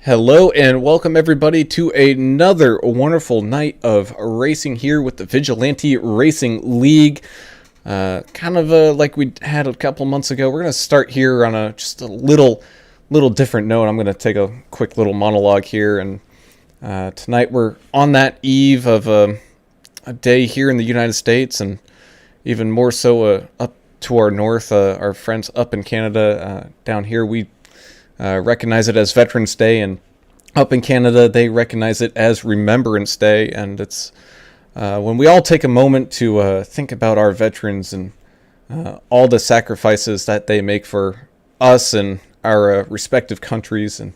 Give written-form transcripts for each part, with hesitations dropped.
Hello and welcome everybody to another wonderful night of racing here with the Vigilante Racing League. Like we had a couple months ago. We're going to start here on just a little different note. I'm going to take a quick little monologue here, and tonight we're on that eve of a day here in the United States, and even more so up to our north, our friends up in Canada. Down here we recognize it as Veterans Day, and up in Canada they recognize it as Remembrance Day. And it's when we all take a moment to think about our veterans and all the sacrifices that they make for us and our respective countries, and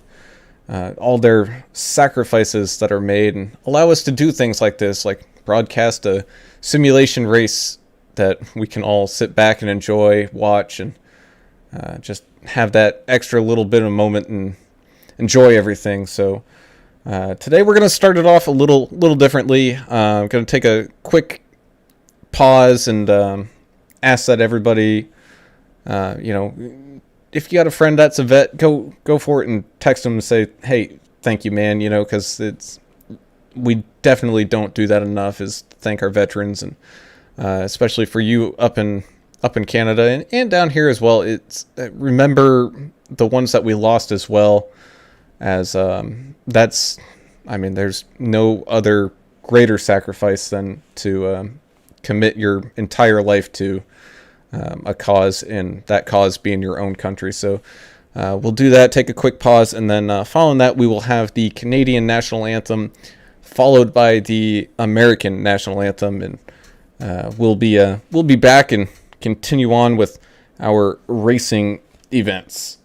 all their sacrifices that are made and allow us to do things like this, like broadcast a simulation race that we can all sit back and enjoy, watch, and just have that extra little bit of moment and enjoy everything. So today we're going to start it off a little differently. I'm going to take a quick pause and ask that everybody, if you got a friend that's a vet, go for it and text them and say, hey, thank you, man, because we definitely don't do that enough, is thank our veterans, and especially for you up in Canada and down here as well. It's remember the ones that we lost as well, as there's no other greater sacrifice than to commit your entire life to a cause, and that cause being your own country. So we'll do that, take a quick pause, and then following that we will have the Canadian national anthem followed by the American national anthem, and we'll be back and continue on with our racing events.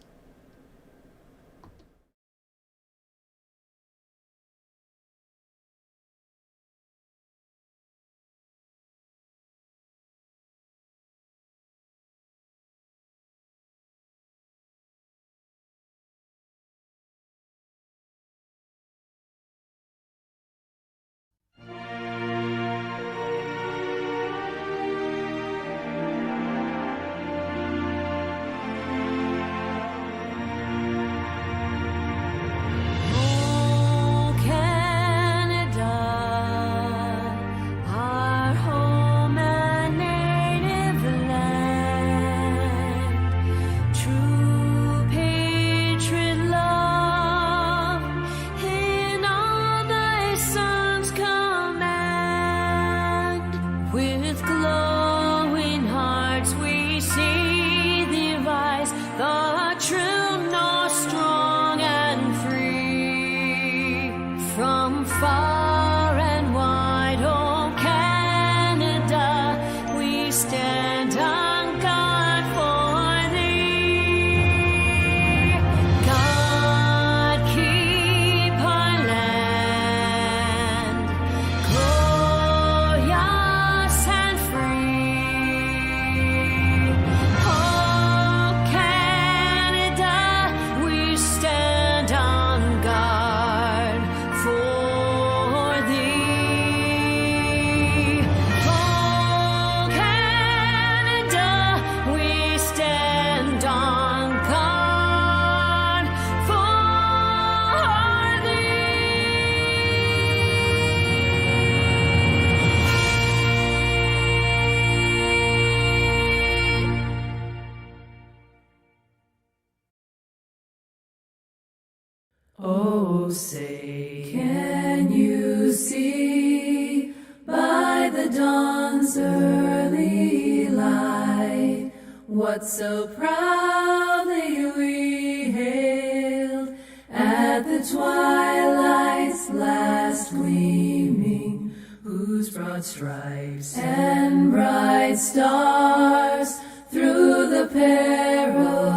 Oh, say, can you see by the dawn's early light what so proudly we hailed at the twilight's last gleaming, whose broad stripes and bright stars through the perilous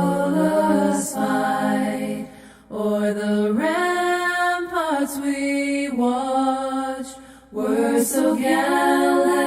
fight o'er the ramparts we watched were so gallantly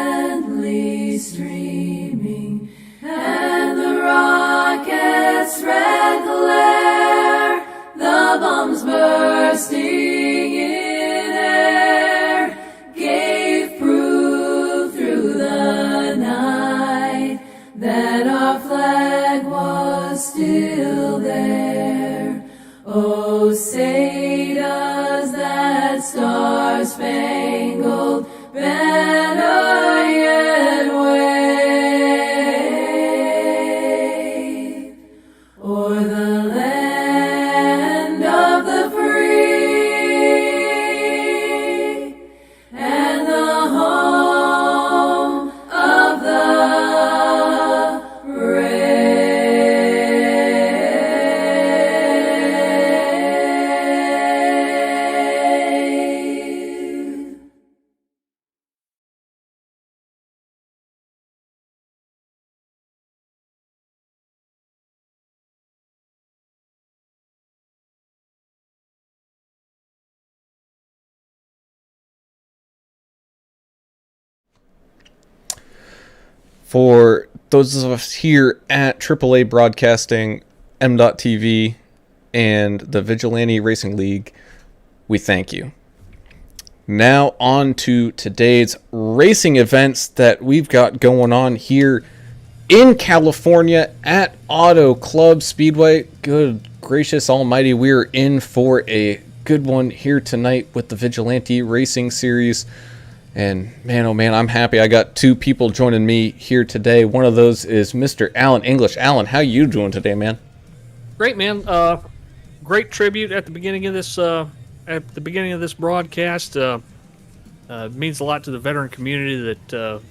streaming, and the rockets' red glare, the bombs bursting in air, gave proof through the night that our flag was still there. Oh, say does that star-spangled banner yet wave o'er the land of the free and the home of the brave. For those of us here at AAA Broadcasting, M.TV, and the Vigilante Racing League, we thank you. Now on to today's racing events that we've got going on here in California at Autoclub Speedway. Good gracious almighty, we're in for a good one here tonight with the Vigilante Racing Series. And man, oh man, I'm happy I got two people joining me here today. One of those is Mr. Alan English. Alan, how you doing today, man? Great, man. Great tribute at the beginning of this broadcast. It means a lot to the veteran community that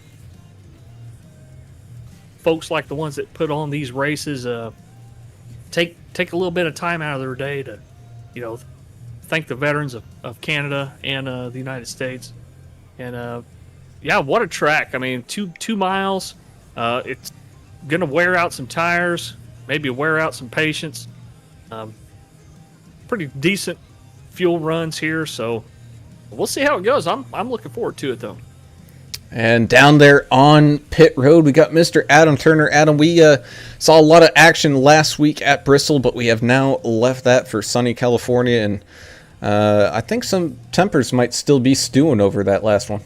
folks like the ones that put on these races take a little bit of time out of their day to, thank the veterans of Canada and the United States. And yeah, what a track! I mean, 2 miles. It's gonna wear out some tires, maybe wear out some patience. Pretty decent fuel runs here, so we'll see how it goes. I'm looking forward to it though. And down there on pit road, we got Mr. Adam Turner. Adam, we saw a lot of action last week at Bristol, but we have now left that for sunny California, and I think some tempers might still be stewing over that last one.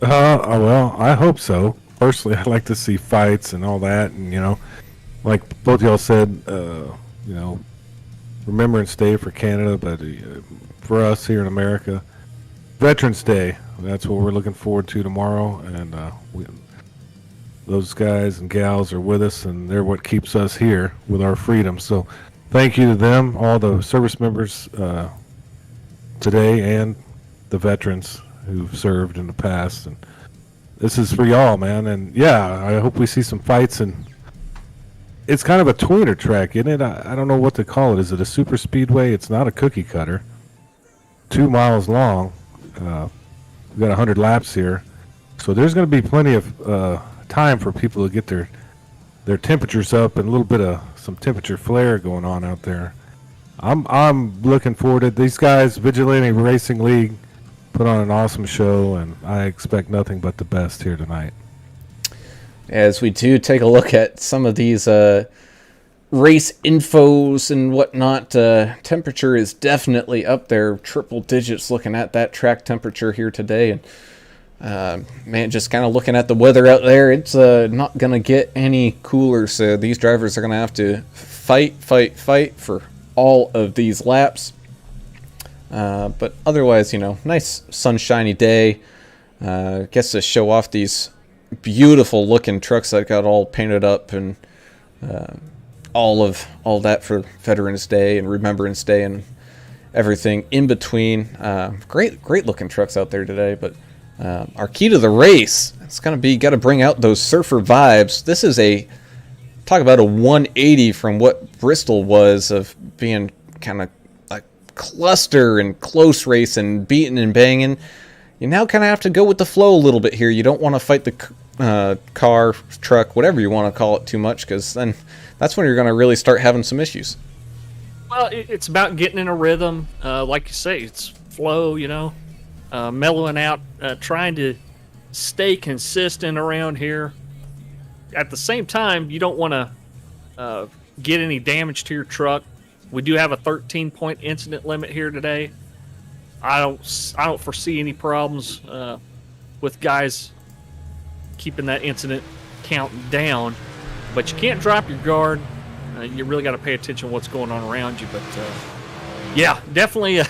Well, I hope so. Personally, I like to see fights and all that, and like both y'all said, Remembrance Day for Canada, but for us here in America, Veterans Day. That's what we're looking forward to tomorrow, and those guys and gals are with us, and they're what keeps us here with our freedom. So thank you to them, all the service members today, and the veterans who've served in the past. And this is for y'all, man. And yeah, I hope we see some fights. And it's kind of a tweener track, isn't it? I don't know what to call it. Is it a super speedway? It's not a cookie cutter. 2 miles long. We've got 100 laps here, so there's going to be plenty of time for people to get their temperatures up and a little bit of some temperature flare going on out there. I'm looking forward to it. These guys. Vigilante Racing League put on an awesome show, and I expect nothing but the best here tonight. As we do take a look at some of these race infos and whatnot, temperature is definitely up there, triple digits looking at that track temperature here today. And man, just kind of looking at the weather out there, it's not going to get any cooler, so these drivers are going to have to fight for all of these laps. But otherwise, nice sunshiny day. Gets to show off these beautiful looking trucks that got all painted up, and all that for Veterans Day and Remembrance Day and everything in between. Great looking trucks out there today. But our key to the race, it's gonna be, got to bring out those surfer vibes. This is talk about a 180 from what Bristol was, of being kind of a cluster and close race and beating and banging. You now kind of have to go with the flow a little bit here. You don't want to fight the car, truck, whatever you want to call it too much, because then that's when you're going to really start having some issues. Well, it's about getting in a rhythm. Like you say, it's flow, mellowing out, trying to stay consistent around here. At the same time, you don't want to get any damage to your truck. We do have a 13-point incident limit here today. I don't foresee any problems with guys keeping that incident count down, but you can't drop your guard. You really got to pay attention to what's going on around you. But Yeah, definitely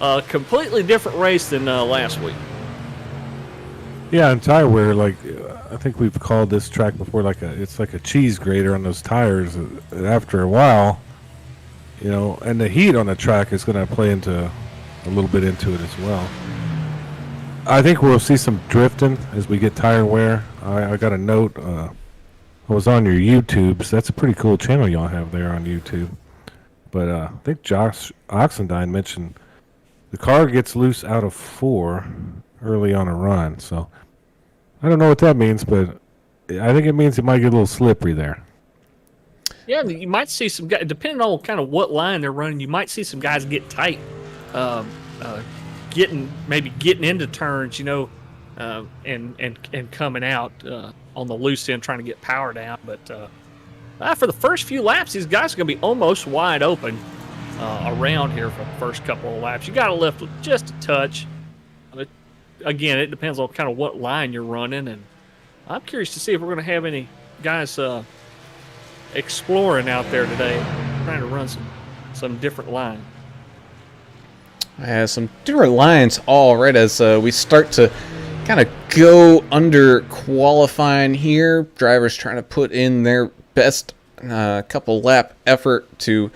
a completely different race than last week. Yeah, and tire wear, like I think we've called this track before, it's like a cheese grater on those tires. After a while, and the heat on the track is going to play into a little bit into it as well. I think we'll see some drifting as we get tire wear. I got a note. I was on your YouTube, so that's a pretty cool channel y'all have there on YouTube. But I think Josh Oxendine mentioned the car gets loose out of 4 early on a run. So I don't know what that means, but I think it means it might get a little slippery there. Yeah, you might see some guys, depending on kind of what line they're running, you might see some guys get tight, getting into turns, and coming out on the loose end, trying to get power down. But for the first few laps, these guys are going to be almost wide open around here for the first couple of laps. You got to lift just a touch. But again, it depends on kind of what line you're running, and I'm curious to see if we're going to have any guys exploring out there today, trying to run some different line. Some different lines all right as we start to kind of go under qualifying here. Drivers trying to put in their best couple lap effort to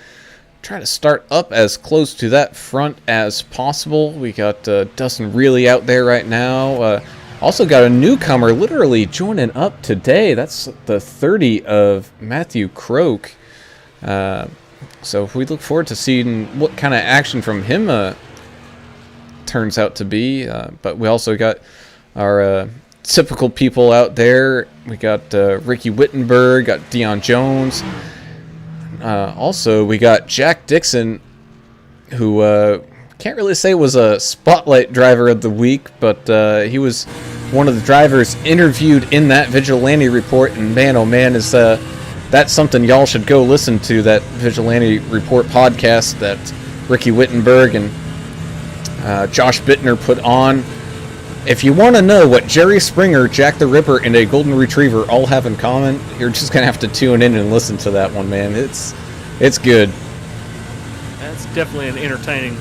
try to start up as close to that front as possible. We got Dustin Reilly out there right now. Also got a newcomer literally joining up today. That's the 30 of Matthew Croak. So we look forward to seeing what kind of action from him turns out to be. But we also got our typical people out there. We got Ricky Wittenberg, got Dion Jones. Also, we got Jack Dixon, who can't really say was a spotlight driver of the week, but he was one of the drivers interviewed in that Vigilante report, and man, oh man, is that's something y'all should go listen to, that Vigilante report podcast that Ricky Wittenberg and Josh Bittner put on. If you want to know what Jerry Springer, Jack the Ripper, and a Golden Retriever all have in common, you're just going to have to tune in and listen to that one, man. It's good. That's definitely an entertaining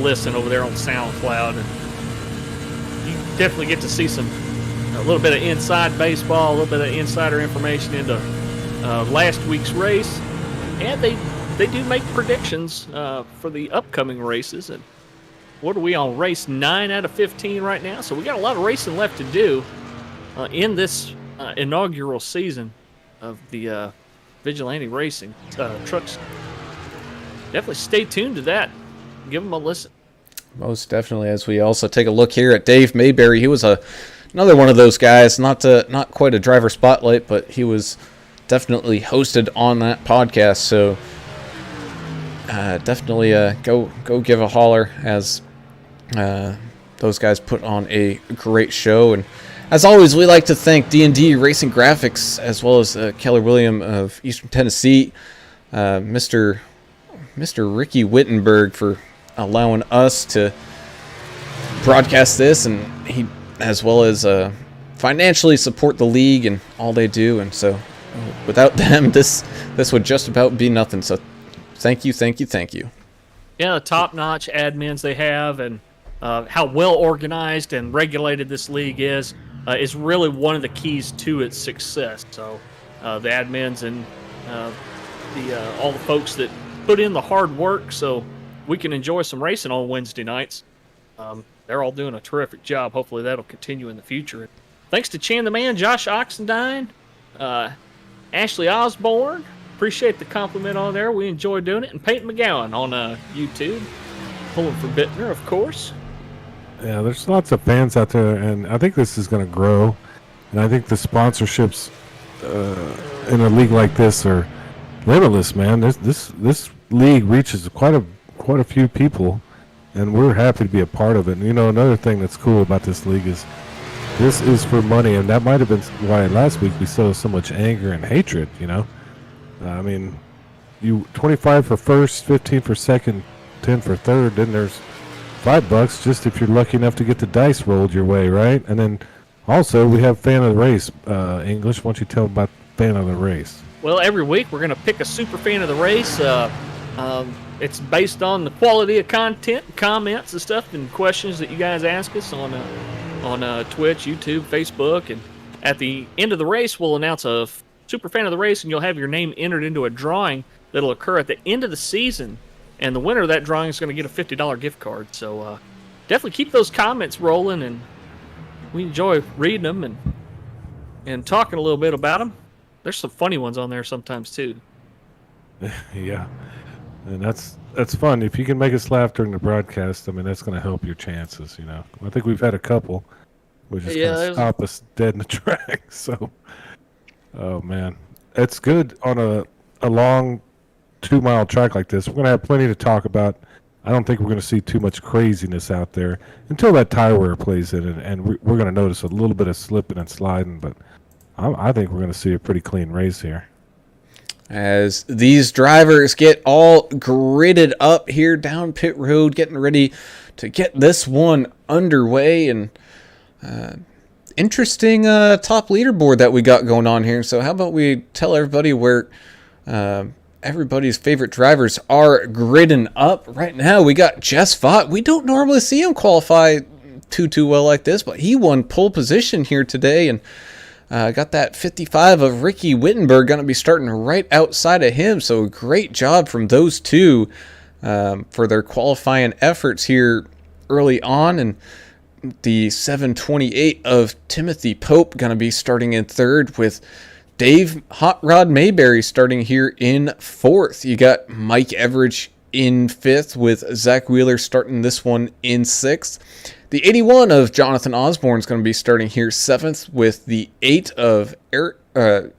listen over there on SoundCloud. And you definitely get to see a little bit of inside baseball, a little bit of insider information into last week's race. And they do make predictions for the upcoming races. And what are we on, race 9 out of 15 right now? So we got a lot of racing left to do in this inaugural season of the Vigilante Racing trucks. Definitely stay tuned to that. Give them a listen. Most definitely. As we also take a look here at Dave Mayberry, he was another one of those guys, not quite a driver spotlight, but he was definitely hosted on that podcast. So definitely go give a holler, as those guys put on a great show. And as always, we like to thank D&D Racing Graphics, as well as Keller William of Eastern Tennessee, Mr. Ricky Wittenberg, for allowing us to broadcast this, and he, as well as financially support the league and all they do. And so without them, this would just about be nothing. So thank you. Yeah, the top-notch admins they have, and how well organized and regulated this league is really one of the keys to its success. So the admins and all the folks that put in the hard work so we can enjoy some racing on Wednesday nights, they're all doing a terrific job. Hopefully that'll continue in the future. Thanks to Chan the Man, Josh Oxendine, Ashley Osborne. Appreciate the compliment on there. We enjoy doing it. And Peyton McGowan on YouTube. Pulling for Bittner, of course. Yeah, there's lots of fans out there, and I think this is going to grow. And I think the sponsorships in a league like this are limitless, man. This league reaches quite a few people, and we're happy to be a part of it. And, another thing that's cool about this league is this is for money, and that might have been why last week we saw so much anger and hatred, I mean, you 25 for first, 15 for second, 10 for third, then there's $5 just if you're lucky enough to get the dice rolled your way, right? And then also we have fan of the race. English, why don't you tell them about fan of the race? Well, every week we're going to pick a super fan of the race. It's based on the quality of content, comments, and stuff, and questions that you guys ask us on Twitch, YouTube, Facebook, and at the end of the race, we'll announce a super fan of the race, and you'll have your name entered into a drawing that'll occur at the end of the season, and the winner of that drawing is going to get a $50 gift card. So definitely keep those comments rolling, and we enjoy reading them and talking a little bit about them. There's some funny ones on there sometimes too. Yeah, and that's fun. If you can make us laugh during the broadcast, I mean, that's going to help your chances. You know, I think we've had a couple, which is going to stop us dead in the track. So, oh man, it's good on a long 2-mile track like this. We're going to have plenty to talk about. I don't think we're going to see too much craziness out there until that tire wear plays in, and we're going to notice a little bit of slipping and sliding. But I think we're going to see a pretty clean race here. As these drivers get all gridded up here down pit road, getting ready to get this one underway, and interesting top leaderboard that we got going on here. So how about we tell everybody where everybody's favorite drivers are gridding up right now? We got Jess Vaught. We don't normally see him qualify too well like this, but he won pole position here today, and got that 55 of Ricky Wittenberg going to be starting right outside of him. So great job from those two for their qualifying efforts here early on. And the 728 of Timothy Pope going to be starting in third, with Dave Hot Rod Mayberry starting here in fourth. You got Mike Everidge in fifth, with Zach Wheeler starting this one in sixth. The 81 of Jonathan Osborne is going to be starting here seventh, with the 88 of Eric Klafka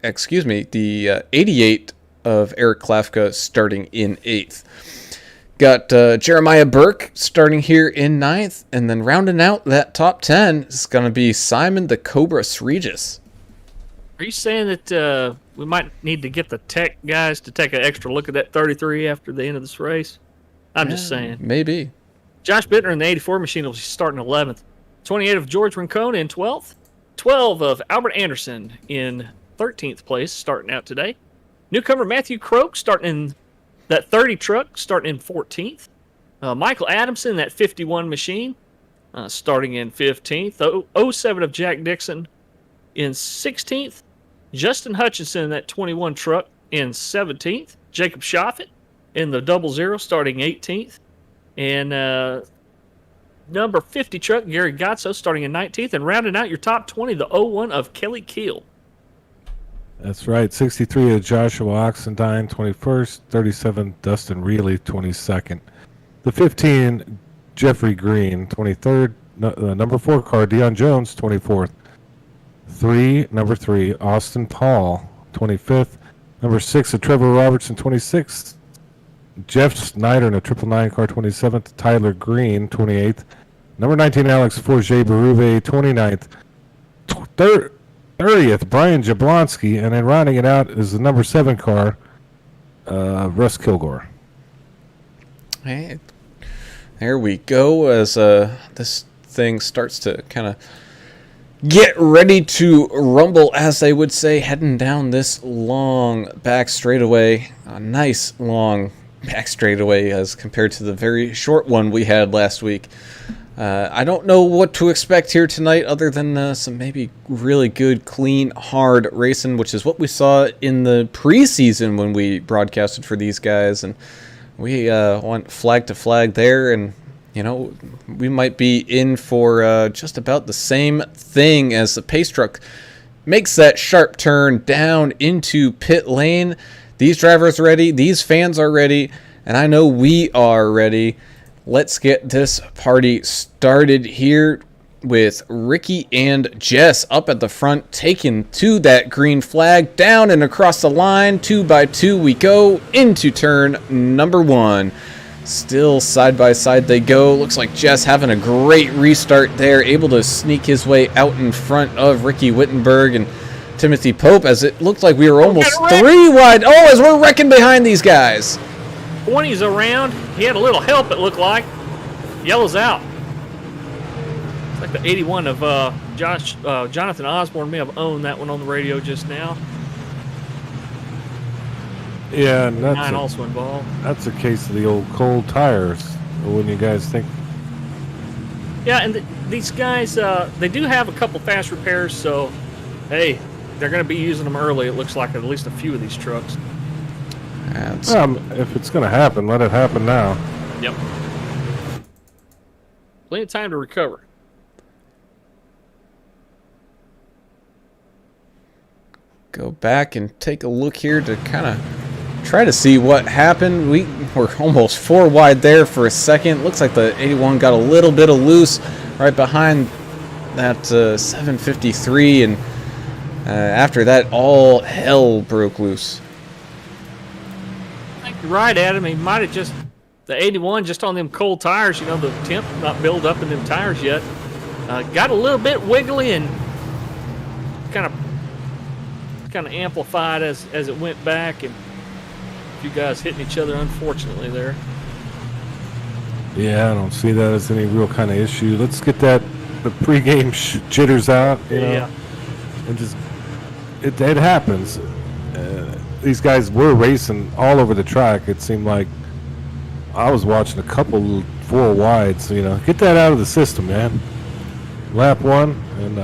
starting in eighth. Got Jeremiah Burke starting here in ninth, and then rounding out that top 10 is going to be Simon the Cobra Regis. Are you saying that we might need to get the tech guys to take an extra look at that 33 after the end of this race? I'm just saying. Maybe. Josh Bittner in the 84 machine will be starting 11th. 28 of George Rincon in 12th. 12 of Albert Anderson in 13th place, starting out today. Newcomer Matthew Croak starting in that 30 truck, starting in 14th. Michael Adamson in that 51 machine, starting in 15th. 07 of Jack Dixon in 16th. Justin Hutchinson in that 21 truck in 17th. Jacob Schaffet in the 00 starting 18th. And number 50 truck, Gary Gotso, starting in 19th. And rounding out your top 20, the 01 of Kelly Keel. That's right. 63 of Joshua Oxendine, 21st. 37, Dustin Reilly, 22nd. The 15, Jeffrey Green, 23rd. Number 4 car, Deion Jones, 24th. Number 3, Austin Paul, 25th. Number 6, of Trevor Robertson, 26th. Jeff Snyder in a 999 car, 27th. Tyler Green, 28th. Number 19, Alex Forget Berube, 29th. 30th, Brian Jablonski. And then rounding it out is the number 7 car, Russ Kilgore. Hey, there we go, as this thing starts to kind of get ready to rumble, as they would say, heading down this long back straightaway. A nice long back straightaway as compared to the very short one we had last week. I don't know what to expect here tonight, other than some maybe really good, clean, hard racing, which is what we saw in the preseason when we broadcasted for these guys. And we went flag to flag there, and you know, we might be in for just about the same thing as the pace truck makes that sharp turn down into pit lane. These drivers are ready. These fans are ready. And I know we are ready. Let's get this party started here with Ricky and Jess up at the front, taking to that green flag, down and across the line. 2 by 2 we go into turn number 1. Still side by side they go. Looks like Jess having a great restart there, able to sneak his way out in front of Ricky Wittenberg and Timothy Pope, as it looked like we were almost 3 wide. Oh, as we're wrecking behind these guys. 20's around. He had a little help, it looked like. Yellow's out. It's like the 81 of Jonathan Osborne may have owned that one on the radio just now. Yeah, and Nine also involved. that's a case of the old cold tires. Wouldn't you guys think? Yeah, and these guys, they do have a couple fast repairs, so hey, they're going to be using them early. It looks like at least a few of these trucks. If it's going to happen, let it happen now. Yep. Plenty of time to recover. Go back and take a look here to kind of try to see what happened. We were almost 4 wide there for a second. Looks like the 81 got a little bit of loose right behind that 753, and after that, all hell broke loose. I think you're right, Adam. He might have just, the 81 just on them cold tires, you know, the temp not built up in them tires yet. Got a little bit wiggly and kind of amplified as it went back, and a few guys hitting each other, unfortunately, there. Yeah, I don't see that as any real kind of issue. Let's get the pregame jitters out, you know, Yeah. and just it happens. These guys were racing all over the track. It seemed like I was watching a couple 4 wides. You know, get that out of the system, man. Lap 1, and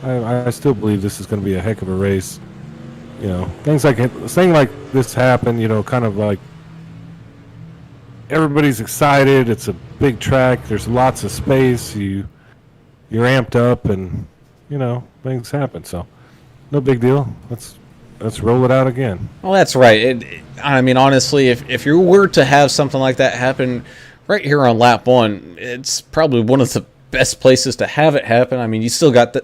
I still believe this is going to be a heck of a race. You know, thing like this happen. You know, kind of like everybody's excited. It's a big track. There's lots of space. You're amped up, and you know things happen. So, no big deal. Let's roll it out again. Well, that's right. I mean, honestly, if you were to have something like that happen right here on lap 1, it's probably one of the best places to have it happen. I mean, you still got the,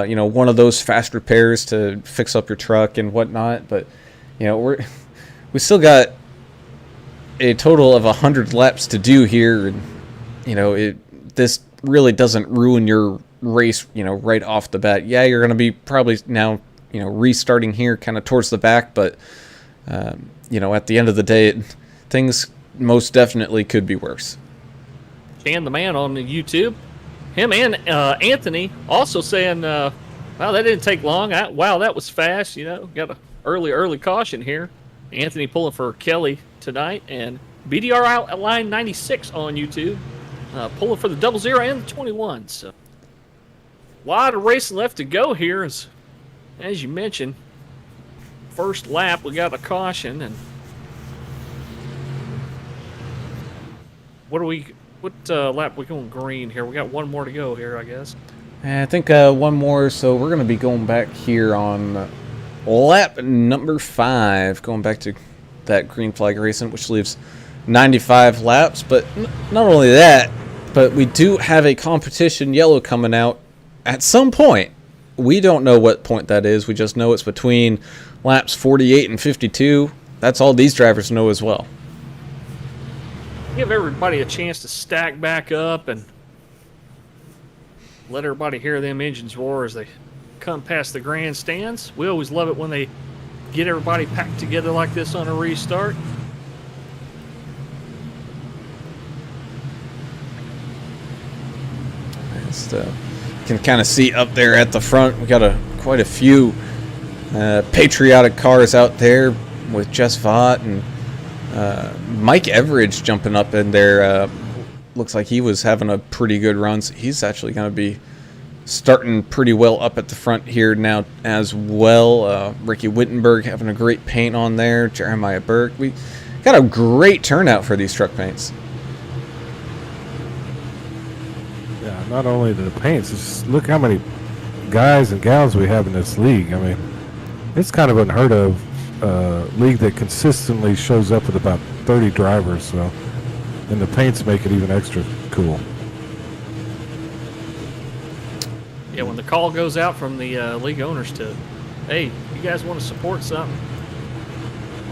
you know, one of those fast repairs to fix up your truck and whatnot, but you know, we still got a total of 100 laps to do here, and you know, this really doesn't ruin your race, you know, right off the bat. Yeah, you're going to be probably now, you know, restarting here kind of towards the back, but you know, at the end of the day, things most definitely could be worse. And the man on the YouTube, him and Anthony also saying, wow, that didn't take long. Wow, that was fast. You know, got an early caution here. Anthony pulling for Kelly tonight, and BDR line 96 on YouTube, pulling for the 00 and the 21. So a lot of racing left to go here. As you mentioned, first lap we got a caution, and what lap we going green here? We got one more to go here, I guess. I think one more, so we're going to be going back here on lap number 5, going back to that green flag racing, which leaves 95 laps. But not only that, but we do have a competition yellow coming out at some point. We don't know what point that is. We just know it's between laps 48 and 52. That's all these drivers know as well. Give everybody a chance to stack back up and let everybody hear them engines roar as they come past the grandstands. We always love it when they get everybody packed together like this on a restart. You can kind of see up there at the front, we got quite a few patriotic cars out there with Jess Vaught and Mike Everidge jumping up in there. Looks like he was having a pretty good run. So he's actually going to be starting pretty well up at the front here now as well. Ricky Wittenberg having a great paint on there. Jeremiah Burke. We got a great turnout for these truck paints. Yeah, not only the paints, it's just look how many guys and gals we have in this league. I mean, it's kind of unheard of. League that consistently shows up with about 30 drivers, so, and the paints make it even extra cool. Yeah, when the call goes out from the league owners to, hey, you guys want to support something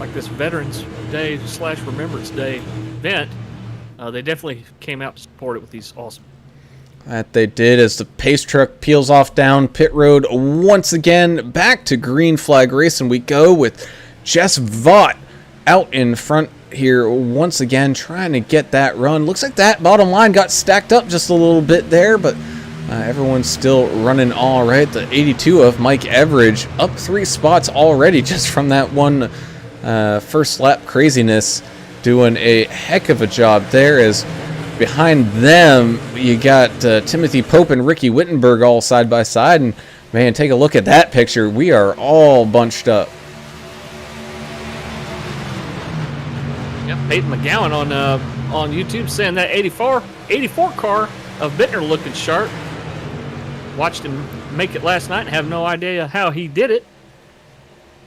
like this Veterans Day / Remembrance Day event, they definitely came out to support it with these awesome. That they did as the pace truck peels off down pit road once again. Back to green flag racing we go with Jess Vaught out in front here once again, trying to get that run. Looks like that bottom line got stacked up just a little bit there, but Everyone's still running all right. The 82 of Mike Everidge up 3 spots already just from that one first lap craziness. Doing a heck of a job there. As behind them, you got Timothy Pope and Ricky Wittenberg all side by side. And man, take a look at that picture. We are all bunched up. Yep, Peyton McGowan on YouTube saying that 84 car of Bittner looking sharp. Watched him make it last night and have no idea how he did it.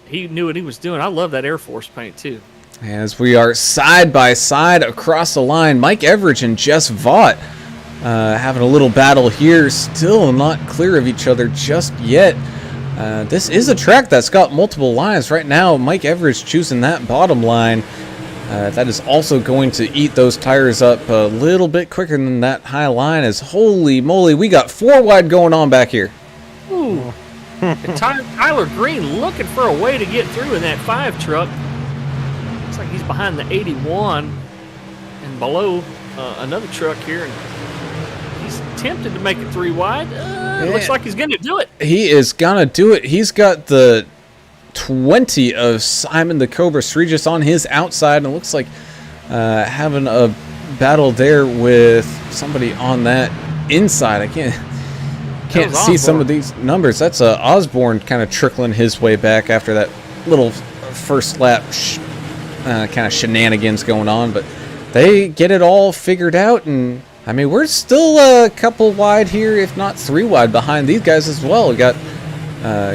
He knew what he was doing. I love that Air Force paint too. As we are side by side across the line, Mike Everidge and Jess Vaught having a little battle here. Still not clear of each other just yet. This is a track that's got multiple lines. Right now, Mike Everidge choosing that bottom line. That is also going to eat those tires up a little bit quicker than that high line. As holy moly, we got 4 wide going on back here. Ooh. And Tyler Green looking for a way to get through in that 5 truck. Looks like he's behind the 81 and below another truck here. And he's tempted to make it 3 wide. Looks like he's going to do it. He is going to do it. He's got the 20 of Simon the Cobra Regis on his outside, and it looks like having a battle there with somebody on that inside. I can't see some of these numbers. That's Osborne kind of trickling his way back after that little first lap kind of shenanigans going on, but they get it all figured out. And I mean, we're still a couple wide here, if not 3 wide behind these guys as well. We got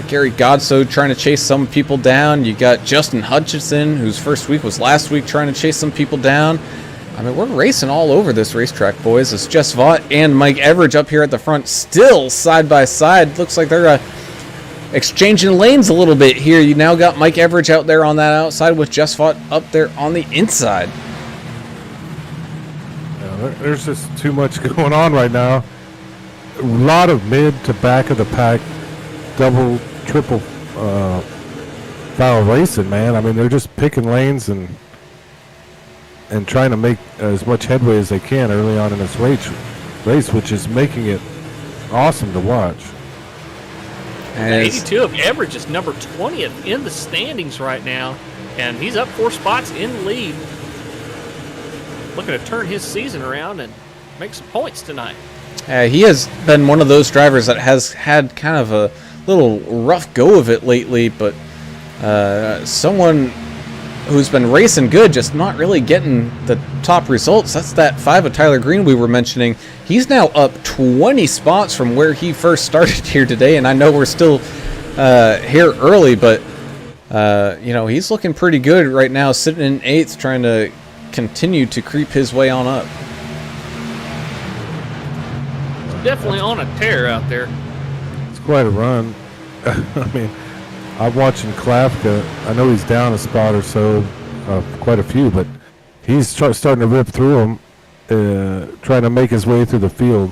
Gary Godso trying to chase some people down. You got Justin Hutchinson, whose first week was last week, trying to chase some people down. I mean, we're racing all over this racetrack, boys. It's Jess Vaught and Mike Everidge up here at the front, still side by side. Looks like they're exchanging lanes a little bit here. You now got Mike Everidge out there on that outside with Jess Vaught up there on the inside. Yeah, there's just too much going on right now. A lot of mid to back of the pack, double, triple foul racing, man. I mean, they're just picking lanes and trying to make as much headway as they can early on in this race, which is making it awesome to watch. And 82 of Everidge is number 20th in the standings right now, and he's up 4 spots in the lead. Looking to turn his season around and make some points tonight. He has been one of those drivers that has had kind of a little rough go of it lately, but someone who's been racing good, just not really getting the top results. That's that 5 of Tyler Green we were mentioning. He's now up 20 spots from where he first started here today, and I know we're still here early, but you know, he's looking pretty good right now, sitting in 8th, trying to continue to creep his way on up. Definitely on a tear out there. It's quite a run. I mean, I'm watching Klafka. I know he's down a spot or so, quite a few, but he's starting to rip through them, trying to make his way through the field.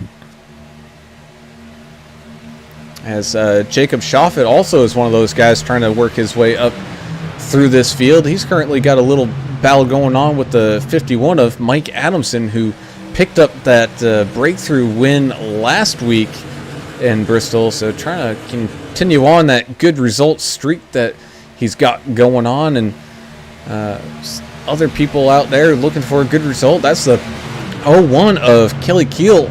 As Jacob Schaffet also is one of those guys trying to work his way up through this field. He's currently got a little battle going on with the 51 of Mike Adamson, who picked up that breakthrough win last week in Bristol, so trying to continue on that good results streak that he's got going on, and other people out there looking for a good result. That's the 01 of Kelly Keel.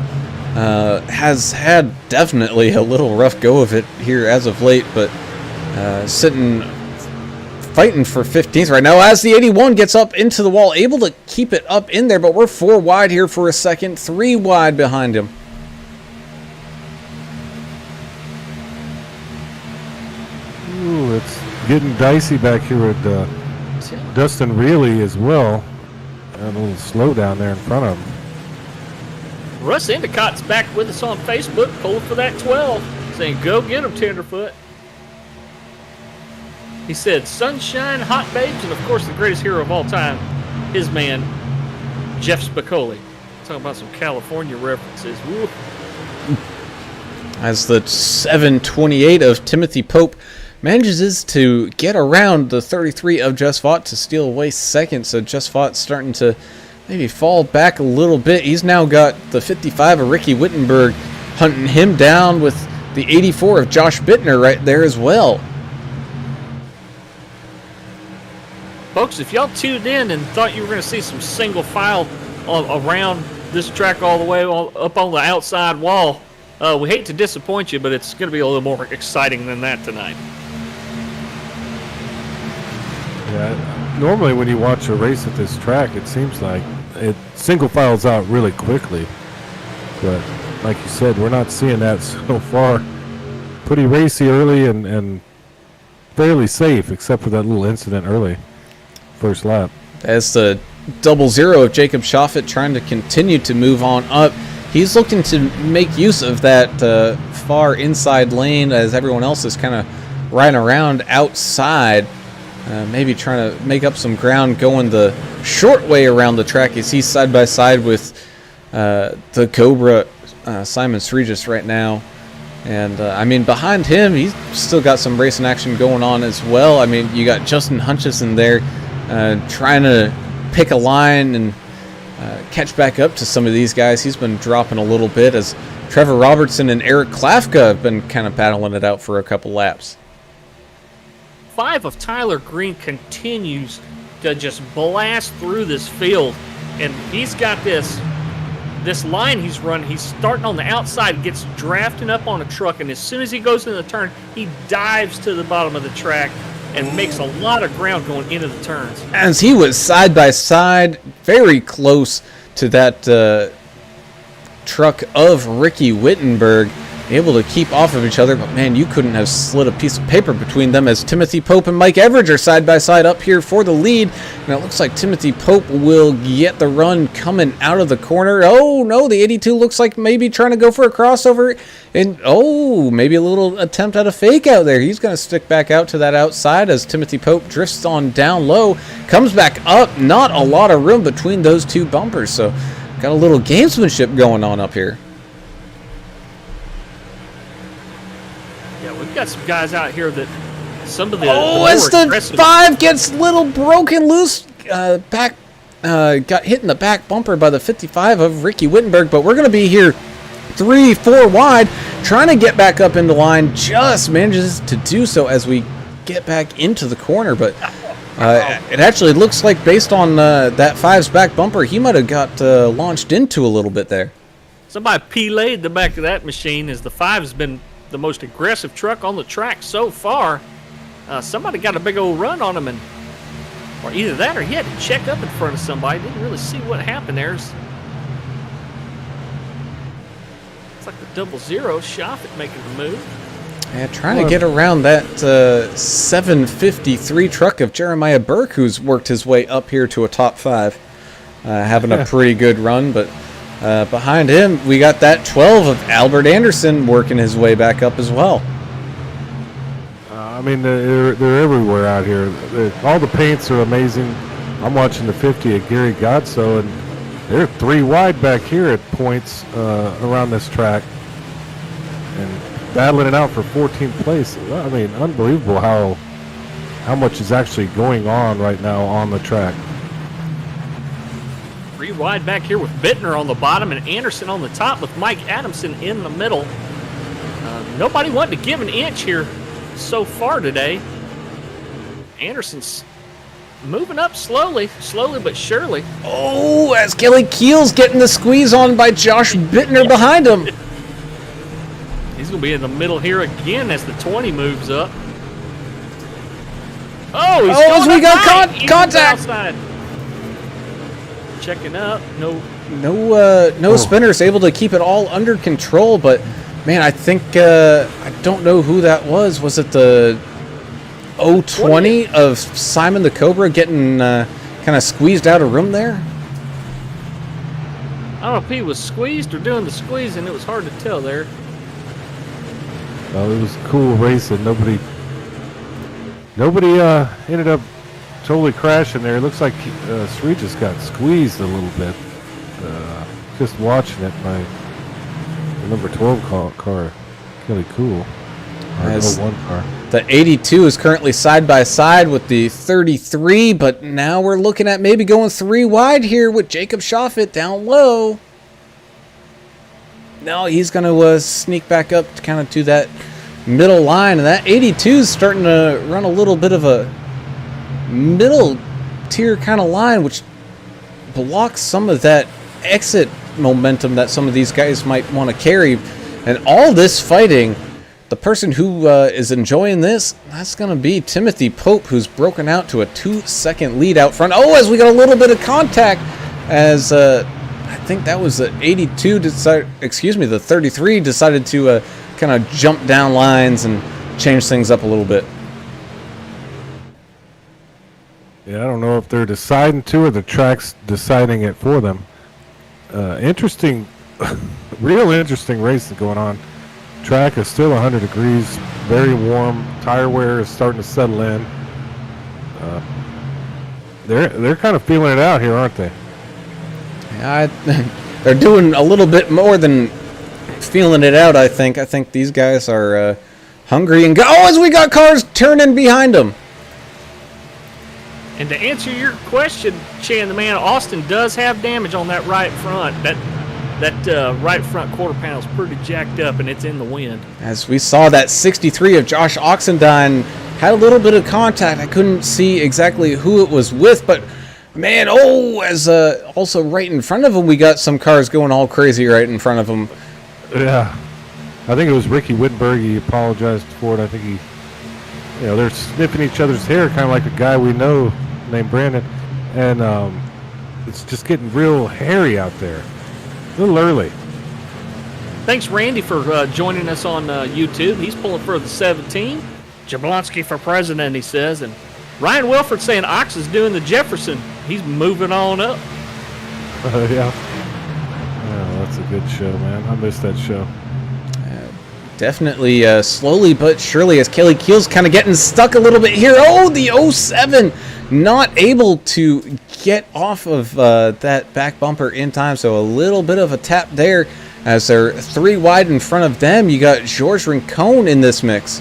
Has had definitely a little rough go of it here as of late, but fighting for 15th right now as the 81 gets up into the wall, able to keep it up in there, but we're 4 wide here for a second, 3 wide behind him. Ooh, it's getting dicey back here with Dustin Reilly as well. And a little slow down there in front of him. Russ Endicott's back with us on Facebook, pulling for that 12, saying, "Go get him, Tenderfoot." He said, "Sunshine, hot babes, and of course the greatest hero of all time, his man, Jeff Spicoli." Talking about some California references. Woo. As the 728 of Timothy Pope manages to get around the 33 of Jess Vaught to steal away second, so Jess Vaught's starting to maybe fall back a little bit. He's now got the 55 of Ricky Wittenberg hunting him down with the 84 of Josh Bittner right there as well. Folks, if y'all tuned in and thought you were going to see some single file around this track all the way up on the outside wall, we hate to disappoint you, but it's going to be a little more exciting than that tonight. Yeah, normally when you watch a race at this track, it seems like it single files out really quickly. But like you said, we're not seeing that so far. Pretty racy early and fairly safe, except for that little incident early. First lap. As the 00 of Jacob Shoffett trying to continue to move on up. He's looking to make use of that far inside lane as everyone else is kind of riding around outside. Maybe trying to make up some ground going the short way around the track as he's side by side with the Cobra Simon Sregis right now. And, I mean, behind him, he's still got some racing action going on as well. I mean, you got Justin Hutchison there trying to pick a line and catch back up to some of these guys. He's been dropping a little bit as Trevor Robertson and Eric Klafka have been kind of battling it out for a couple laps. 5 of Tyler Green continues to just blast through this field, and he's got this line he's running. He's starting on the outside, gets drafting up on a truck, and as soon as he goes into the turn, he dives to the bottom of the track and makes a lot of ground going into the turns. As he was side by side, very close to that truck of Ricky Wittenberg, able to keep off of each other, but man, you couldn't have slid a piece of paper between them as Timothy Pope and Mike Everidge are side by side up here for the lead. And it looks like Timothy Pope will get the run coming out of the corner. Oh no, the 82 looks like maybe trying to go for a crossover, and oh, maybe a little attempt at a fake out there. He's going to stick back out to that outside as Timothy Pope drifts on down low, comes back up. Not a lot of room between those two bumpers, so got a little gamesmanship going on up here. We've got some guys out here that some of the as the 5 gets little broken loose, got hit in the back bumper by the 55 of Ricky Wittenberg, but we're going to be here 3-4 wide, trying to get back up into line, just manages to do so as we get back into the corner, but it actually looks like based on that 5's back bumper, he might have got launched into a little bit there. Somebody P-laid the back of that machine as the 5 has been the most aggressive truck on the track so far. Somebody got a big old run on him, or either that or he had to check up in front of somebody. Didn't really see what happened there. It's like the 00 Shoffett making the move. Yeah, trying to get around that 753 truck of Jeremiah Burke, who's worked his way up here to a top 5. Having a pretty good run, but behind him, we got that 12 of Albert Anderson working his way back up as well. I mean, they're everywhere out here. All the paints are amazing. I'm watching the 50 at Gary Godso, and they're 3 wide back here at points around this track. And battling it out for 14th place. I mean, unbelievable how much is actually going on right now on the track. 3 wide back here with Bittner on the bottom and Anderson on the top with Mike Adamson in the middle. Nobody wanted to give an inch here so far today. Anderson's moving up slowly but surely. Oh, as Kelly Keel's getting the squeeze on by Josh Bittner behind him. He's going to be in the middle here again as the 20 moves up. Oh, he's as we got contact. Outside. Checking up. No spinners able to keep it all under control, but man, I think I don't know who that was. Was it the 020 of Simon the Cobra getting kind of squeezed out of room there? I don't know if he was squeezed or doing the squeezing. It was hard to tell there. Well, it was cool racing. Nobody ended up totally crashing there. It looks like Sregis got squeezed a little bit. Just watching it by the number 12 car, Kelly Cool. As 01 car. The 82 is currently side by side with the 33, but now we're looking at maybe going 3 wide here with Jacob Shoffett down low. No, he's going to sneak back up to kind of to that middle line. And that 82 is starting to run a little bit of a middle tier kind of line, which blocks some of that exit momentum that some of these guys might want to carry. And all this fighting, the person who is enjoying this, that's going to be Timothy Pope, who's broken out to a 2-second lead out front. Oh, as we got a little bit of contact, as I think that was the 82, the 33 decided to kind of jump down lines and change things up a little bit. Yeah, I don't know if they're deciding to or the track's deciding it for them. Interesting, real interesting race going on. Track is still 100 degrees, very warm. Tire wear is starting to settle in. They're kind of feeling it out here, aren't they? Yeah, they're doing a little bit more than feeling it out, I think. I think these guys are hungry and go. Oh, as we got cars turning behind them. And to answer your question, Chan the Man, Austin does have damage on that right front. That right front quarter panel is pretty jacked up, and it's in the wind. As we saw, that 63 of Josh Oxendine had a little bit of contact. I couldn't see exactly who it was with, but man, as also right in front of him, we got some cars going all crazy right in front of him. Yeah, I think it was Ricky Wittenberg. He apologized for it. I think he, they're sniffing each other's hair, kind of like a guy we know named Brandon, and it's just getting real hairy out there. A little early. Thanks, Randy, for joining us on YouTube. He's pulling for the 17. Jablonski for president, he says. And Ryan Wilford saying Ox is doing the Jefferson. He's moving on up. Yeah. Oh, that's a good show, man. I missed that show. Definitely slowly but surely as Kelly Keel's kind of getting stuck a little bit here. Oh, the 07 not able to get off of that back bumper in time, so a little bit of a tap there as they're 3 wide in front of them. You got Georges Rincon in this mix.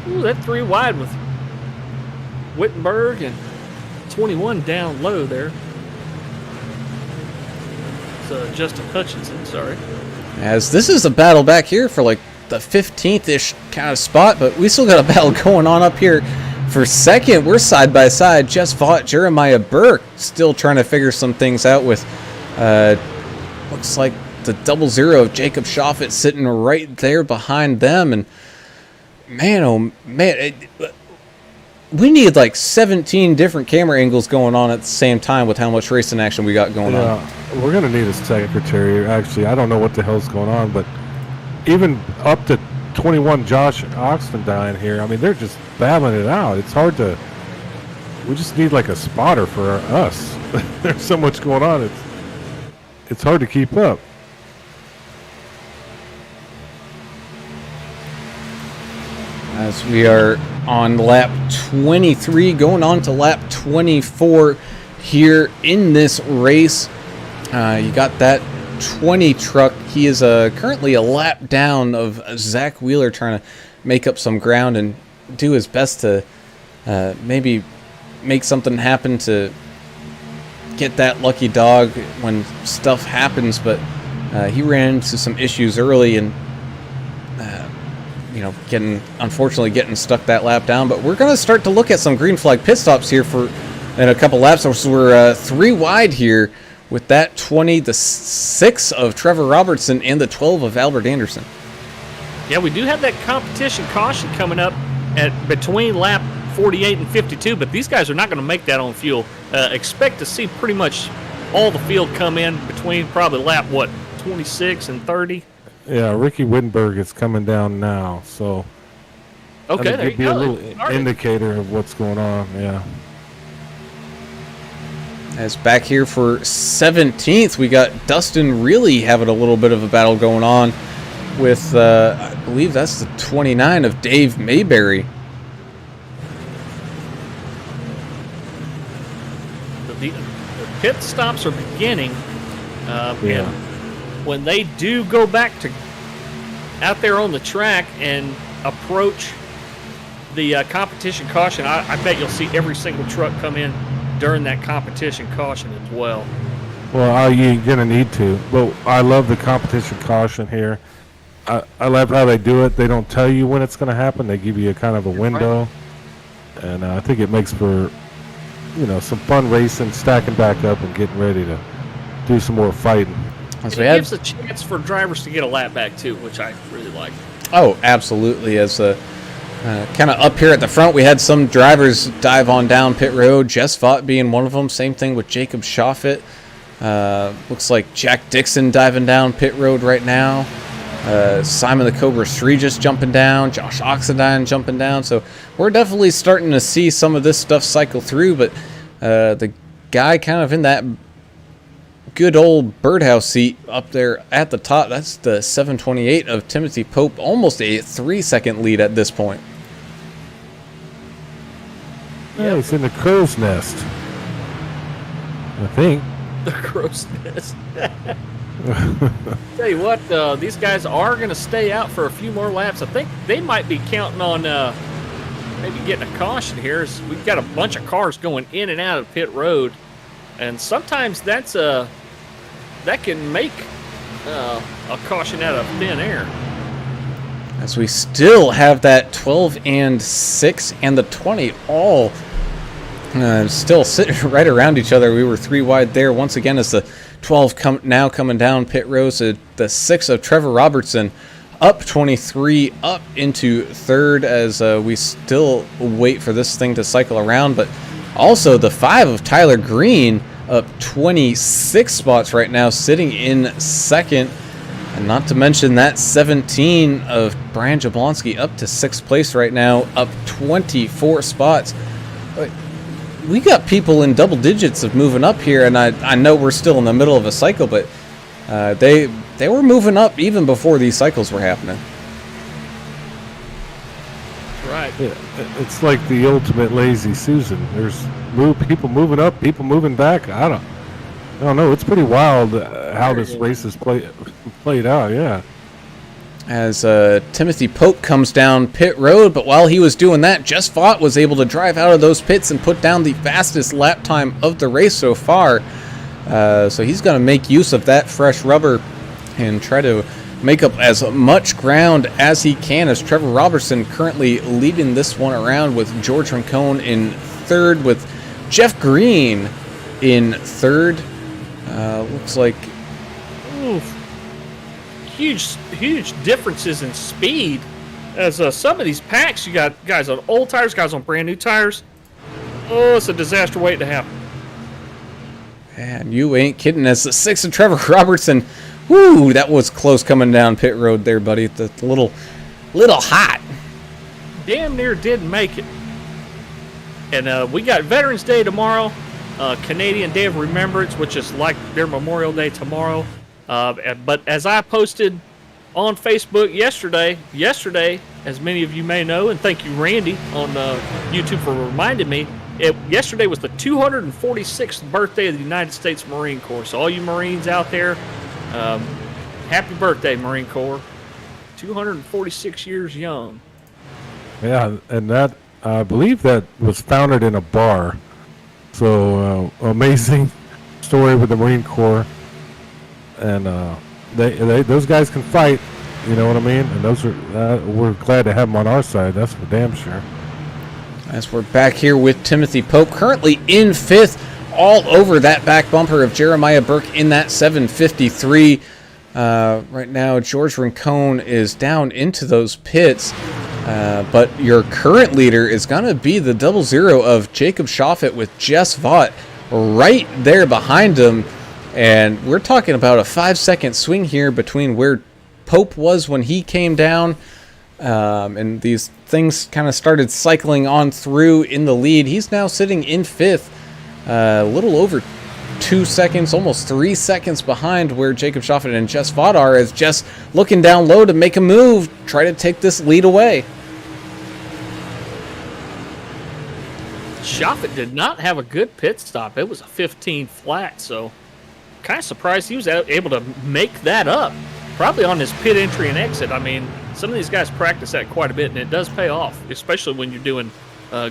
Ooh, that 3 wide with Wittenberg and 21 down low there. It's Justin Hutchinson, sorry. As this is a battle back here for like the 15th-ish kind of spot, but we still got a battle going on up here for second. We're side by side. Jess Vaught, Jeremiah Burke still trying to figure some things out with looks like the 00 of Jacob Shoffett sitting right there behind them. And man, oh man, we need like 17 different camera angles going on at the same time with how much racing action we got going on. We're going to need a secretary. Actually, I don't know what the hell's going on, but even up to 21 Josh Oxendine here, I mean, they're just battling it out. It's hard to... We just need like a spotter for us. There's so much going on. It's hard to keep up. As we are on lap 23, going on to lap 24 here in this race. You got that 20 truck. He is currently a lap down of Zach Wheeler, trying to make up some ground and do his best to maybe make something happen to get that lucky dog when stuff happens. But he ran into some issues early and unfortunately getting stuck that lap down. But we're going to start to look at some green flag pit stops here in a couple laps. So we're 3 wide here with that 20, the 6 of Trevor Robertson, and the 12 of Albert Anderson. Yeah, we do have that competition caution coming up at between lap 48 and 52, but these guys are not going to make that on fuel. Expect to see pretty much all the field come in between probably lap, 26 and 30? Yeah, Ricky Wittenberg is coming down now, so okay, there you go. A little indicator of what's going on, yeah. As back here for 17th, we got Dustin really having a little bit of a battle going on with, I believe that's the 29 of Dave Mayberry. The pit stops are beginning, and when they do go back to out there on the track and approach the competition caution, I bet you'll see every single truck come in during that competition caution as well. Well, you're going to need to. But I love the competition caution here. I love how they do it. They don't tell you when it's going to happen. They give you a kind of a window. And I think it makes for, some fun racing, stacking back up and getting ready to do some more fighting. It gives a chance for drivers to get a lap back, too, which I really like. Oh, absolutely. As kind of up here at the front, we had some drivers dive on down pit road. Jess Vaught being one of them. Same thing with Jacob Shoffett. Looks like Jack Dixon diving down pit road right now. Simon the Cobra 3 just jumping down. Josh Oxendine jumping down. So we're definitely starting to see some of this stuff cycle through. But the guy kind of in that good old birdhouse seat up there at the top, that's the 728 of Timothy Pope. Almost a 3-second lead at this point. Yeah, he's in the crow's nest, I think. The crow's nest. Tell you what, these guys are going to stay out for a few more laps. I think they might be counting on maybe getting a caution here. We've got a bunch of cars going in and out of pit road, and sometimes that can make a caution out of thin air. As we still have that 12 and 6 and the 20 all still sitting right around each other. We were 3 wide there. Once again, as the 12 now coming down pit road, so the 6 of Trevor Robertson up 23, up into third as we still wait for this thing to cycle around. But also the 5 of Tyler Green up 26 spots right now, sitting in second. And not to mention that 17 of Brian Jablonski up to 6th place right now, up 24 spots. We got people in double digits of moving up here, and I know we're still in the middle of a cycle, but they were moving up even before these cycles were happening. Right. Yeah, it's like the ultimate lazy Susan. There's people moving up, people moving back. I don't know. It's pretty wild how this race is played out. Yeah. As Timothy Pope comes down pit road, but while he was doing that, Jess Vaught was able to drive out of those pits and put down the fastest lap time of the race so far. So he's going to make use of that fresh rubber and try to make up as much ground as he can, as Trevor Robertson currently leading this one around with George Rincon in third, with Jeff Green in third. Looks like huge differences in speed. As some of these packs, you got guys on old tires, guys on brand new tires. Oh, it's a disaster waiting to happen. And you ain't kidding. As the 6 of Trevor Robertson, whoo, that was close coming down pit road there, buddy. The little hot. Damn near didn't make it. And we got Veterans Day tomorrow, Canadian Day of Remembrance, which is like their Memorial Day tomorrow. But as I posted on Facebook yesterday, as many of you may know, and thank you, Randy, on YouTube for reminding me, yesterday was the 246th birthday of the United States Marine Corps. So all you Marines out there, happy birthday, Marine Corps. 246 years young. Yeah, and that, I believe that was founded in a bar. So amazing story with the Marine Corps. And those guys can fight, you know what I mean? And those are we're glad to have them on our side. That's for damn sure. As we're back here with Timothy Pope, currently in 5th, all over that back bumper of Jeremiah Burke in that 753. Right now, George Rincon is down into those pits. But your current leader is going to be the 00 of Jacob Shoffett with Jess Vaught right there behind him. And we're talking about a 5-second swing here between where Pope was when he came down. And these things kind of started cycling on through in the lead. He's now sitting in 5th, a little over 2 seconds, almost 3 seconds behind where Jacob Shoffett and Jess Vaught are, as Jess looking down low to make a move, try to take this lead away. Shoffett did not have a good pit stop. It was a 15 flat, so kind of surprised he was able to make that up. Probably on his pit entry and exit. I mean, some of these guys practice that quite a bit, and it does pay off, especially when you're doing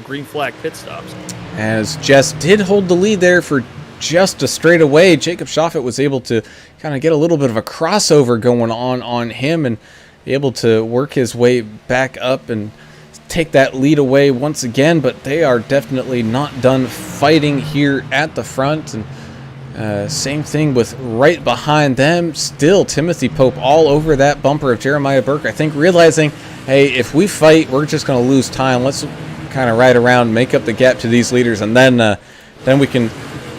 green flag pit stops. As Jess did hold the lead there for just a straightaway. Jacob Schaffet was able to kind of get a little bit of a crossover going on him and be able to work his way back up and take that lead away once again, but they are definitely not done fighting here at the front. And same thing with right behind them. Still Timothy Pope all over that bumper of Jeremiah Burke. I think realizing, hey, if we fight, we're just going to lose time. Let's kind of ride around, make up the gap to these leaders, and then we can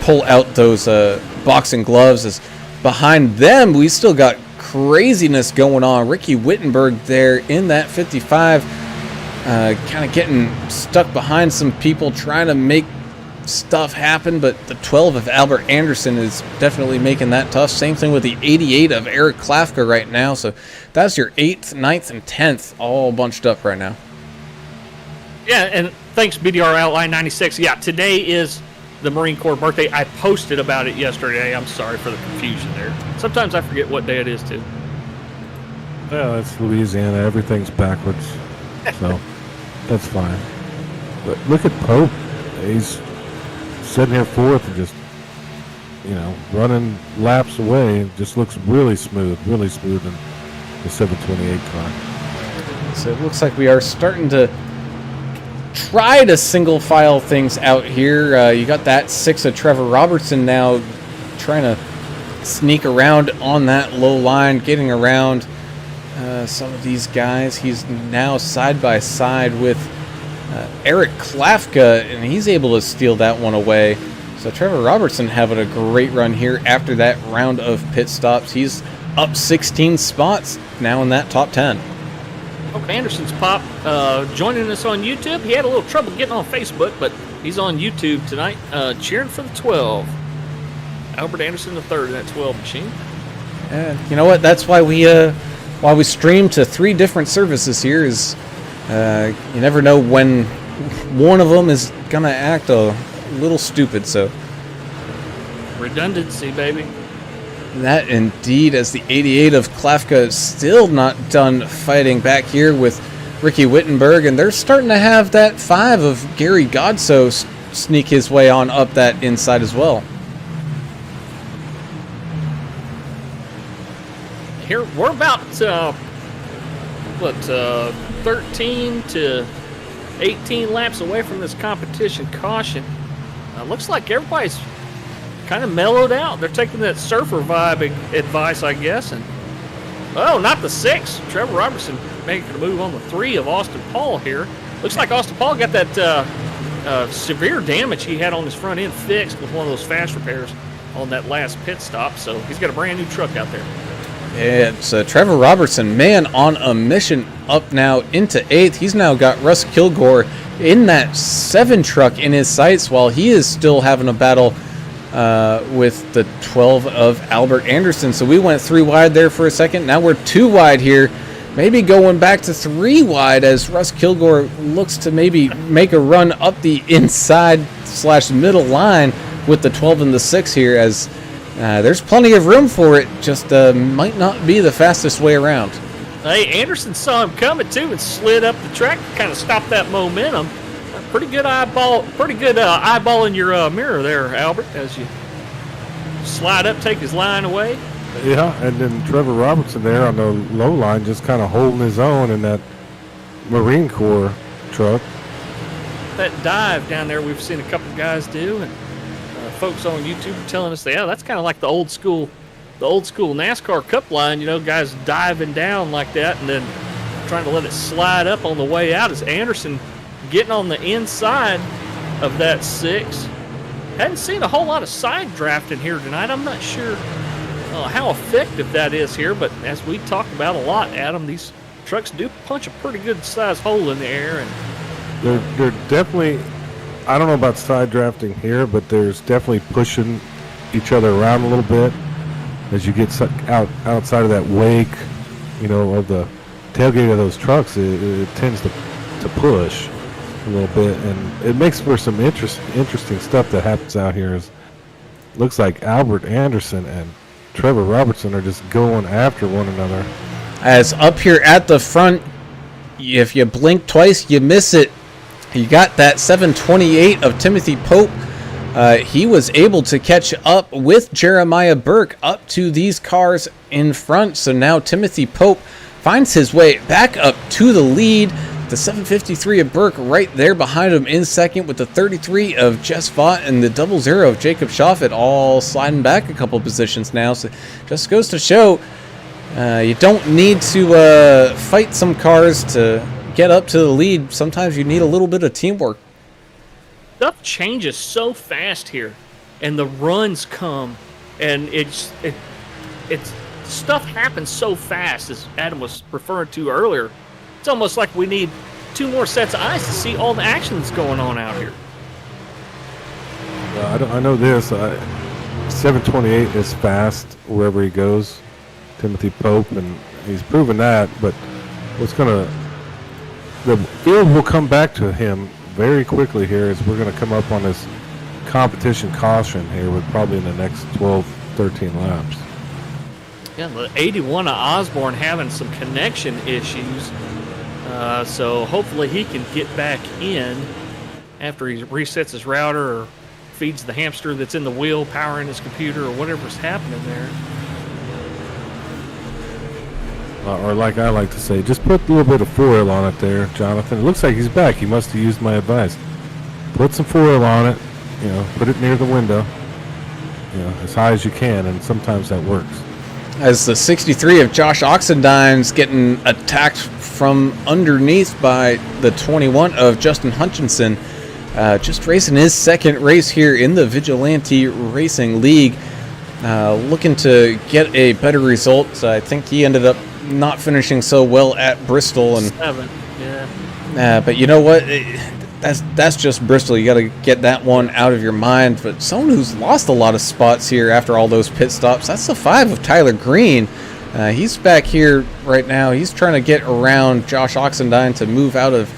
pull out those boxing gloves. As behind them, we still got craziness going on. Ricky Wittenberg there in that 55, kind of getting stuck behind some people trying to make stuff happen, but the 12 of Albert Anderson is definitely making that tough. Same thing with the 88 of Eric Klafka right now. So that's your 8th, 9th, and 10th all bunched up right now. Yeah, and thanks, BDR Outline 96. Yeah, today is the Marine Corps birthday. I posted about it yesterday. I'm sorry for the confusion there. Sometimes I forget what day it is, too. Yeah, that's Louisiana. Everything's backwards. So that's fine. But look at Pope. He's sitting here fourth and just, running laps away. It just looks really smooth in the 728 car. So it looks like we are starting to try to single file things out here. You got that 6 of Trevor Robertson now trying to sneak around on that low line, getting around some of these guys. He's now side by side with Eric Klafka, and he's able to steal that one away. So Trevor Robertson having a great run here after that round of pit stops. He's up 16 spots now in that top 10. Pope Anderson's Pop joining us on YouTube. He had a little trouble getting on Facebook, but he's on YouTube tonight cheering for the 12. Albert Anderson the third in that 12 machine. And you know what? That's why we stream to 3 different services here. Is you never know when one of them is gonna act a little stupid. So redundancy, baby. That indeed, as the 88 of Klafka still not done fighting back here with Ricky Wittenberg, and they're starting to have that 5 of Gary Godso sneak his way on up that inside as well. Here we're about 13 to 18 laps away from this competition caution. Looks like everybody's kind of mellowed out. They're taking that surfer vibe advice, I guess. And not the 6. Trevor Robertson making a move on the 3 of Austin Paul here. Looks like Austin Paul got that severe damage he had on his front end fixed with one of those fast repairs on that last pit stop. So he's got a brand new truck out there. It's Trevor Robertson, man on a mission, up now into 8th. He's now got Russ Kilgore in that 7 truck in his sights, while he is still having a battle with the 12 of Albert Anderson. So we went 3 wide there for a second. Now we're 2 wide here. Maybe going back to 3 wide as Russ Kilgore looks to maybe make a run up the inside/middle line with the 12 and the 6 here, as there's plenty of room for it. Just might not be the fastest way around. Hey, Anderson saw him coming too and slid up the track, kind of stopped that momentum. Pretty good eyeball in your mirror there, Albert, as you slide up, take his line away. Yeah, and then Trevor Robertson there on the low line just kind of holding his own in that Marine Corps truck. That dive down there we've seen a couple guys do, and folks on YouTube are telling us that's kind of like the old school NASCAR Cup line, guys diving down like that and then trying to let it slide up on the way out. As Anderson getting on the inside of that 6. Hadn't seen a whole lot of side drafting here tonight. I'm not sure how effective that is here, but as we talked about a lot, Adam, these trucks do punch a pretty good sized hole in the air, and they're definitely, I don't know about side drafting here, but there's definitely pushing each other around a little bit as you get outside of that wake, of the tailgate of those trucks. It tends to push a little bit, and it makes for some interesting stuff that happens out here. Looks like Albert Anderson and Trevor Robertson are just going after one another. As up here at the front, if you blink twice, you miss it. You got that 728 of Timothy Pope he was able to catch up with Jeremiah Burke up to these cars in front. So now Timothy Pope finds his way back up to the lead. The 753 of Burke right there behind him in second, with the 33 of Jess Vaught and the 00 of Jacob Schaffet all sliding back a couple positions now. So just goes to show you don't need to fight some cars to get up to the lead. Sometimes you need a little bit of teamwork. Stuff changes so fast here, and the runs come, and it's stuff happens so fast, as Adam was referring to earlier. It's almost like we need 2 more sets of eyes to see all the action that's going on out here. I know this. 728 is fast wherever he goes, Timothy Pope, and he's proven that. But the field will come back to him very quickly here, as we're going to come up on this competition caution here with probably in the next 12, 13 laps. Yeah, the 81 of Osborne having some connection issues. So hopefully he can get back in after he resets his router or feeds the hamster that's in the wheel, powering his computer, or whatever's happening there. Or like I like to say, just put a little bit of foil on it there, Jonathan. It looks like he's back. He must have used my advice. Put some foil on it, put it near the window, as high as you can, and sometimes that works. As the 63 of Josh Oxendine's getting attacked from underneath by the 21 of Justin Hutchinson, just racing his second race here in the Vigilante Racing League, looking to get a better result. I think he ended up not finishing so well at Bristol, and 7, yeah. but you know what? That's just Bristol. You got to get that one out of your mind. But someone who's lost a lot of spots here after all those pit stops, that's the 5 of Tyler Green. He's back here right now. He's trying to get around Josh Oxendine to move out of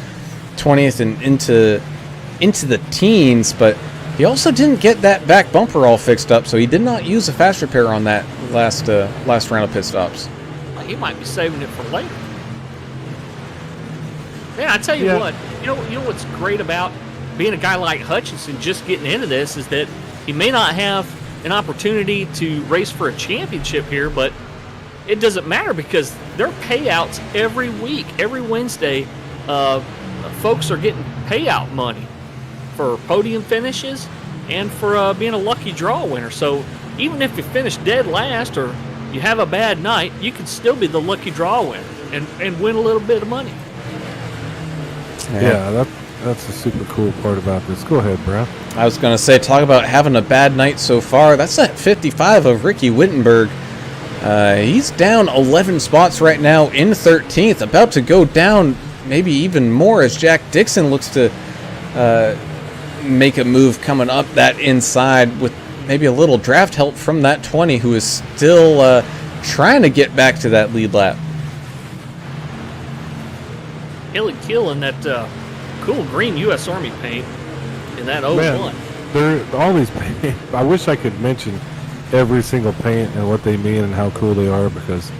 20th and into the teens, but he also didn't get that back bumper all fixed up, so he did not use a fast repair on that last round of pit stops. He might be saving it for later. Yeah, I tell you what, you know what's great about being a guy like Hutchinson just getting into this is that he may not have an opportunity to race for a championship here, but it doesn't matter because there are payouts every week. Every Wednesday, folks are getting payout money for podium finishes and for being a lucky draw winner. So even if you finish dead last or you have a bad night, you can still be the lucky draw winner and win a little bit of money. Yeah, that's a super cool part about this. Go ahead, Brad. I was going to say, talk about having a bad night so far. That's at 55 of Ricky Wittenberg. He's down 11 spots right now in 13th, about to go down maybe even more as Jack Dixon looks to make a move coming up that inside with maybe a little draft help from that 20, who is still trying to get back to that lead lap. Hilly Kill in that cool green U.S. Army paint in that 01. Man, all these paint, I wish I could mention every single paint and what they mean and how cool they are, because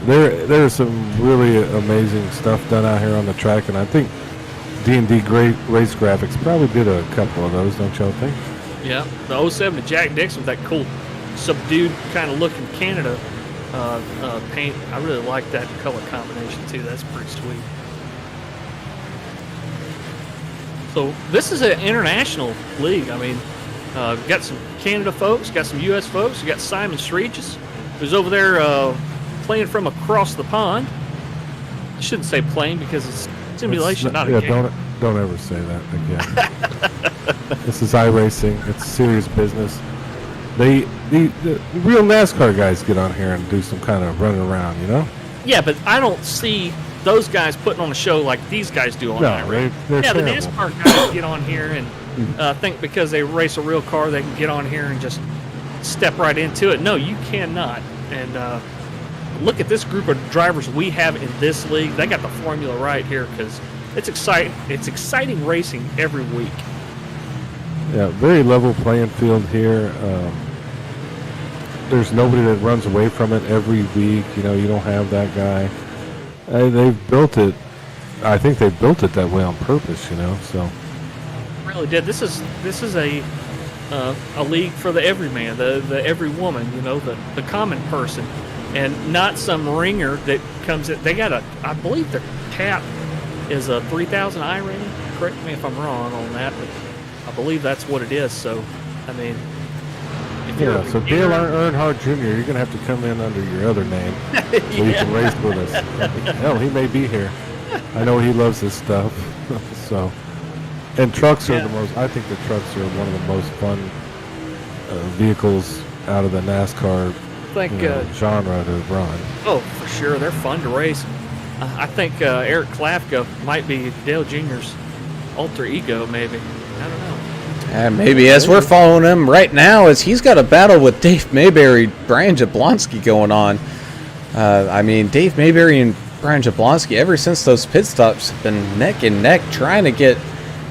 there's some really amazing stuff done out here on the track, and I think D&D Great Race Graphics probably did a couple of those, don't y'all think? Yeah, the 07 to Jack Dixon with that cool subdued kind of looking Canada paint. I really like that color combination too. That's pretty sweet. So this is an international league. I mean, got some Canada folks, got some U.S. folks. You got Simon Shreeges, who's over there playing from across the pond. I shouldn't say playing because it's simulation, not a game. Don't ever say that again. This is iRacing. It's serious business. The real NASCAR guys get on here and do some kind of running around, Yeah, but I don't see those guys putting on a show like these guys do on iRacing. They're the terrible. NASCAR guys get on here and think because they race a real car, they can get on here and just step right into it. No, you cannot. And look at this group of drivers we have in this league. They got the formula right here because it's exciting. It's exciting racing every week. Yeah, very level playing field here. There's nobody that runs away from it every week. You don't have that guy. They've built it. I think they built it that way on purpose. So Really did. This is a a league for the everyman, the every woman, the common person, and not some ringer that comes in. They got I believe their cap is a 3,000 I rating. Correct me if I'm wrong on that, but I believe that's what it is. So, I mean, if you're a So beginner- Dale Earnhardt Jr., you're going to have to come in under your other name so you can race with us. Hell, he may be here. I know he loves this stuff. So, and trucks are I think the trucks are one of the most fun vehicles out of the NASCAR I think genre to run. oh, for sure, they're fun to race. I think Eric Klafka might be Dale Jr.'s alter ego, maybe. I don't know. And maybe as we're following him right now, as he's got a battle with Dave Mayberry, Brian Jablonski going on. I mean, Dave Mayberry and Brian Jablonski, ever since those pit stops, have been neck and neck trying to get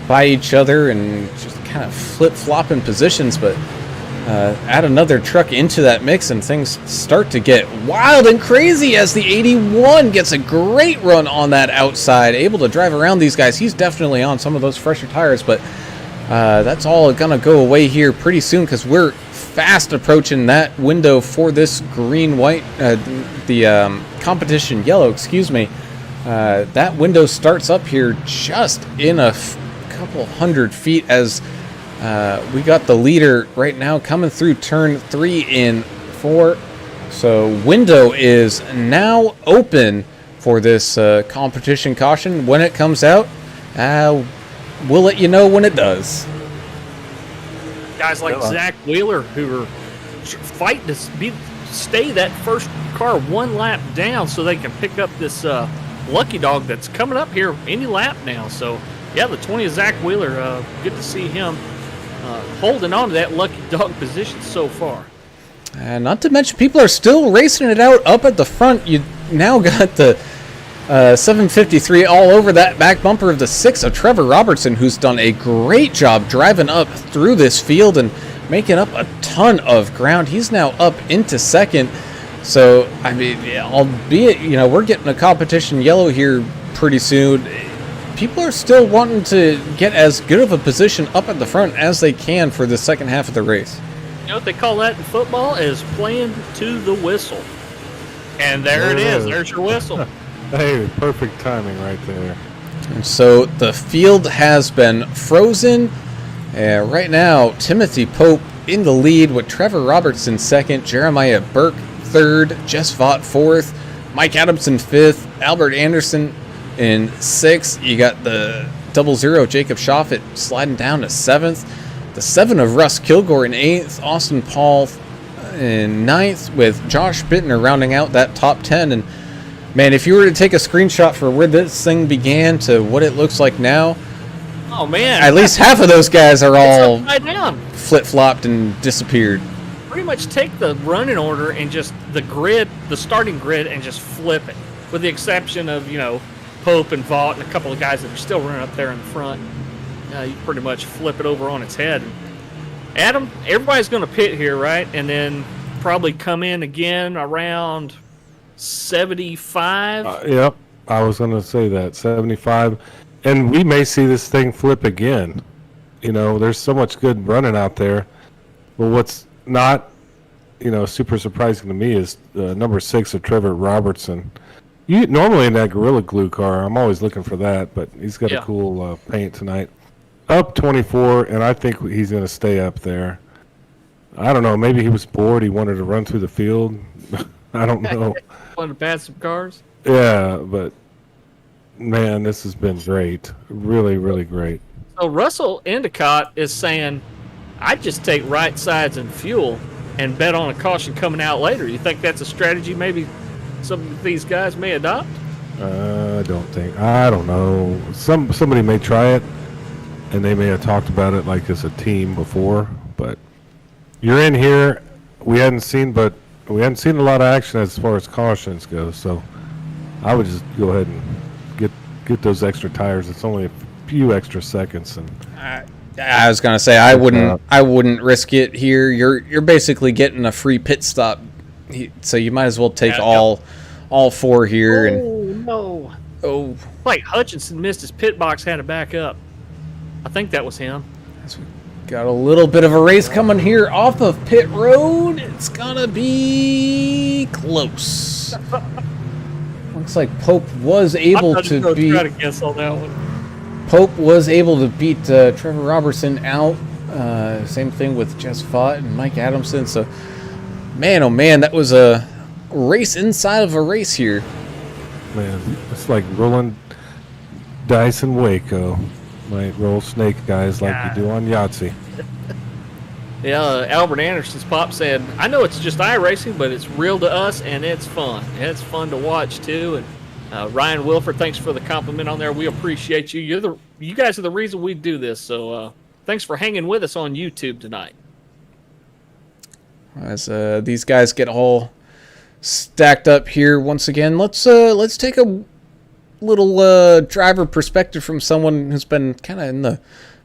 by each other and just kind of flip-flopping positions. But add another truck into that mix and things start to get wild and crazy as the 81 gets a great run on that outside, able to drive around these guys. He's definitely on some of those fresher tires, but that's all going to go away here pretty soon because we're fast approaching that window for this green-white, the competition yellow, excuse me. That window starts up here just in a couple hundred feet as we got the leader right now coming through turn 3 in 4. So window is now open for this competition caution. When it comes out, we'll let you know when it does. Guys like Zach Wheeler who are fighting to stay that first car one lap down so they can pick up this lucky dog that's coming up here any lap now. So, yeah, the 20 of Zach Wheeler, good to see him holding on to that lucky dog position so far. And not to mention, people are still racing it out up at the front. You now got the 753 all over that back bumper of the 6 of Trevor Robertson, who's done a great job driving up through this field and making up a ton of ground. He's now up into second. So, I mean, albeit, we're getting a competition yellow here pretty soon, people are still wanting to get as good of a position up at the front as they can for the second half of the race. You know what they call that in football? Is playing to the whistle. And there it is. There's your whistle. Hey, perfect timing right there. And so the field has been frozen. Right now, Timothy Pope in the lead with Trevor Robertson second, Jeremiah Burke third, Jess Vaught fourth, Mike Adamson fifth, Albert Anderson in sixth. You got the 00 Jacob Schaffet sliding down to seventh. The 7 of Russ Kilgore in eighth, Austin Paul in ninth, with Josh Bittner rounding out that top 10. And man, if you were to take a screenshot for where this thing began to what it looks like now, oh man, at least half of those guys are all upside down, flip-flopped and disappeared. Pretty much take the running order and just the starting grid, and just flip it. With the exception of Pope and Vaught and a couple of guys that are still running up there in the front. You pretty much flip it over on its head. Adam, everybody's going to pit here, right? And then probably come in again around 75. Yep, I was going to say that, 75. And we may see this thing flip again. There's so much good running out there. Well, what's not, super surprising to me is number 6 of Trevor Robertson. Normally in that Gorilla Glue car, I'm always looking for that, but he's got a cool paint tonight. Up 24, and I think he's going to stay up there. I don't know. Maybe he was bored. He wanted to run through the field. I don't know. Wanted to pass some cars? Yeah, but, man, this has been great. Really, really great. So Russell Endicott is saying, I'd just take right sides and fuel and bet on a caution coming out later. You think that's a strategy maybe some of these guys may adopt? I don't know. Somebody may try it. And they may have talked about it like as a team before, but you're in here. We hadn't seen a lot of action as far as cautions go. So I would just go ahead and get those extra tires. It's only a few extra seconds. And I was gonna say I wouldn't risk it here. You're basically getting a free pit stop, so you might as well take all 4 here. Like Hutchinson missed his pit box, had to back up. I think that was him. As we got a little bit of a race coming here off of pit road. It's gonna be close. Looks like Pope was able to beat. Try to guess on that one. Pope was able to beat Trevor Robertson out. Same thing with Jess Fott and Mike Adamson. So, man, oh man, that was a race inside of a race here. Man, it's like rolling dice in Waco. Might roll snake guys like you do on Yahtzee. Yeah, Albert Anderson's pop said, "I know it's just iRacing, but it's real to us and it's fun. It's fun to watch too." And Ryan Wilford, thanks for the compliment on there. We appreciate you. You guys are the reason we do this. So thanks for hanging with us on YouTube tonight. As these guys get all stacked up here once again, let's take a little driver perspective from someone who's been kind of in the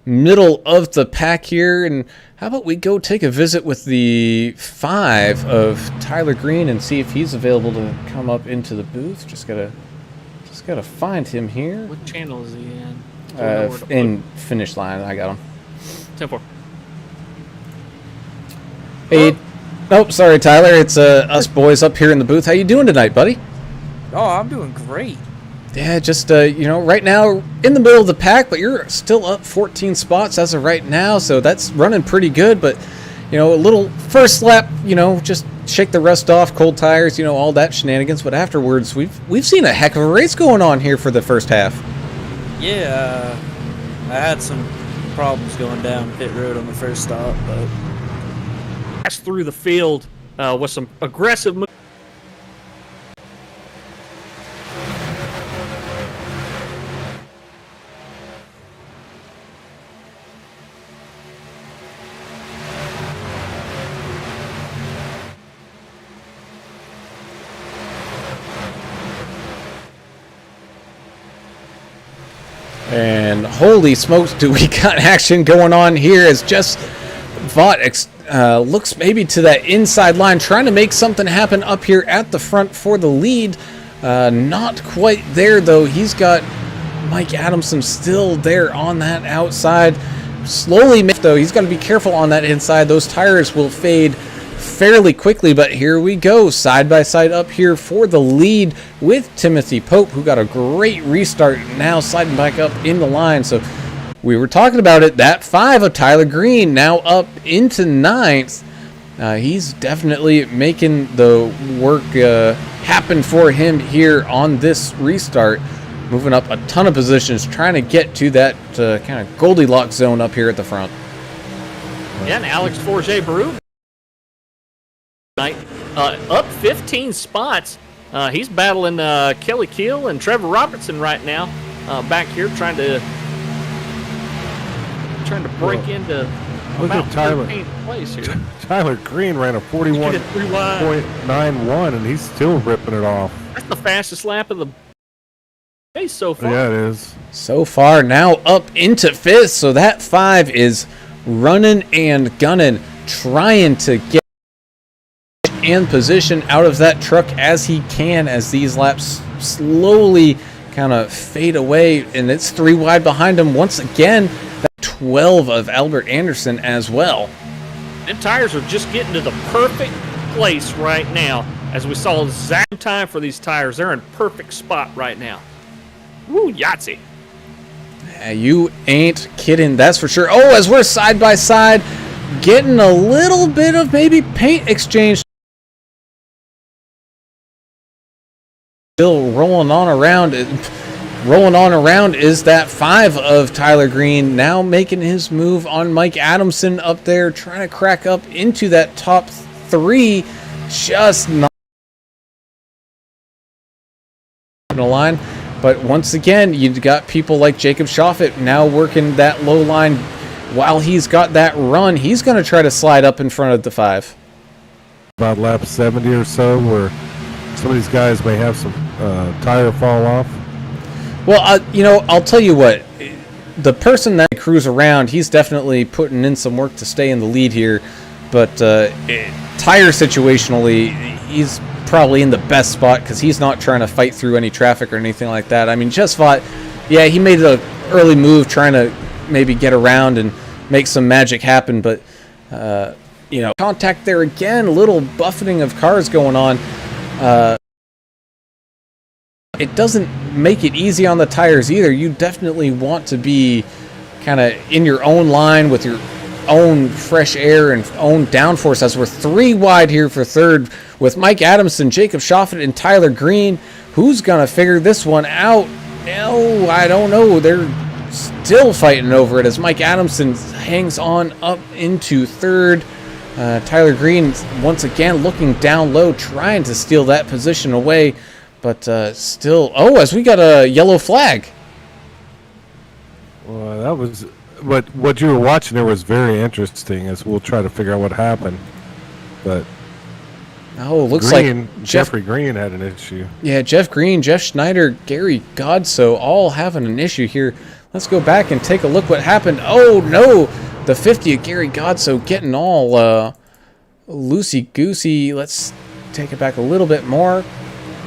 middle of the pack here. And how about we go take a visit with the 5 of Tyler Green and see if he's available to come up into the booth. Just gotta find him here. What channel is he in? In finish line, I got him. 10-4. Hey, nope, sorry Tyler, it's us boys up here in the booth. How you doing tonight, buddy? Oh, I'm doing great. Yeah, just, right now in the middle of the pack, but you're still up 14 spots as of right now, so that's running pretty good. But, a little first lap, just shake the rust off, cold tires, all that shenanigans. But afterwards, we've seen a heck of a race going on here for the first half. Yeah, I had some problems going down pit road on the first stop, but Passed through the field with some aggressive moves. And holy smokes, do we got action going on here as Jess Vaught looks maybe to that inside line, trying to make something happen up here at the front for the lead. Not quite there, though. He's got Mike Adamson still there on that outside. Slowly, though, he's got to be careful on that inside. Those tires will fade fairly quickly, but here we go, side by side up here for the lead with Timothy Pope, who got a great restart, now sliding back up in the line. So we were talking about it, that 5 of Tyler Green now up into 9th. He's definitely making the work happen for him here on this restart, moving up a ton of positions, trying to get to that kind of Goldilocks zone up here at the front. Yeah, and Alex Forget-Baru up 15 spots. He's battling Kelly Keel and Trevor Robertson right now back here, trying to break into Look about at Tyler. 13th place here. Tyler Green ran a 41.91, and he's still ripping it off. That's the fastest lap of the race so far. Yeah, it is. So far, now up into 5th, so that 5 is running and gunning, trying to get in position out of that truck as he can, as these laps slowly kind of fade away, and it's 3 wide behind him once again. That 12 of Albert Anderson as well. Them tires are just getting to the perfect place right now. As we saw exact time for these tires, they're in perfect spot right now. Woo, Yahtzee. You ain't kidding, that's for sure. Oh, as we're side by side, getting a little bit of maybe paint exchange. Still rolling on around is that 5 of Tyler Green, now making his move on Mike Adamson up there, trying to crack up into that top 3, just not in the line. But once again, you've got people like Jacob Shoffett now working that low line. While he's got that run, he's going to try to slide up in front of the 5. About lap 70 or so, where some of these guys may have some tire fall off. Well, I'll tell you what. The person that cruise around, he's definitely putting in some work to stay in the lead here. But tire situationally, he's probably in the best spot because he's not trying to fight through any traffic or anything like that. I mean, just thought, yeah, he made an early move trying to maybe get around and make some magic happen. But contact there again, a little buffeting of cars going on. It doesn't make it easy on the tires either. You definitely want to be kind of in your own line with your own fresh air and own downforce, as we're 3 wide here for third with Mike Adamson, Jacob Shoffett, and Tyler Green. Who's going to figure this one out? No, I don't know. They're still fighting over it as Mike Adamson hangs on up into third. Tyler Green once again looking down low, trying to steal that position away. But still, as we got a yellow flag. Well, that was what you were watching there was very interesting, as we'll try to figure out what happened. But looks Green, like Jeffrey Green had an issue. Yeah, Jeff Green, Jeff Schneider, Gary Godso all having an issue here. Let's go back and take a look what happened. Oh no, the 50 of Gary Godso getting all loosey-goosey. Let's take it back a little bit more.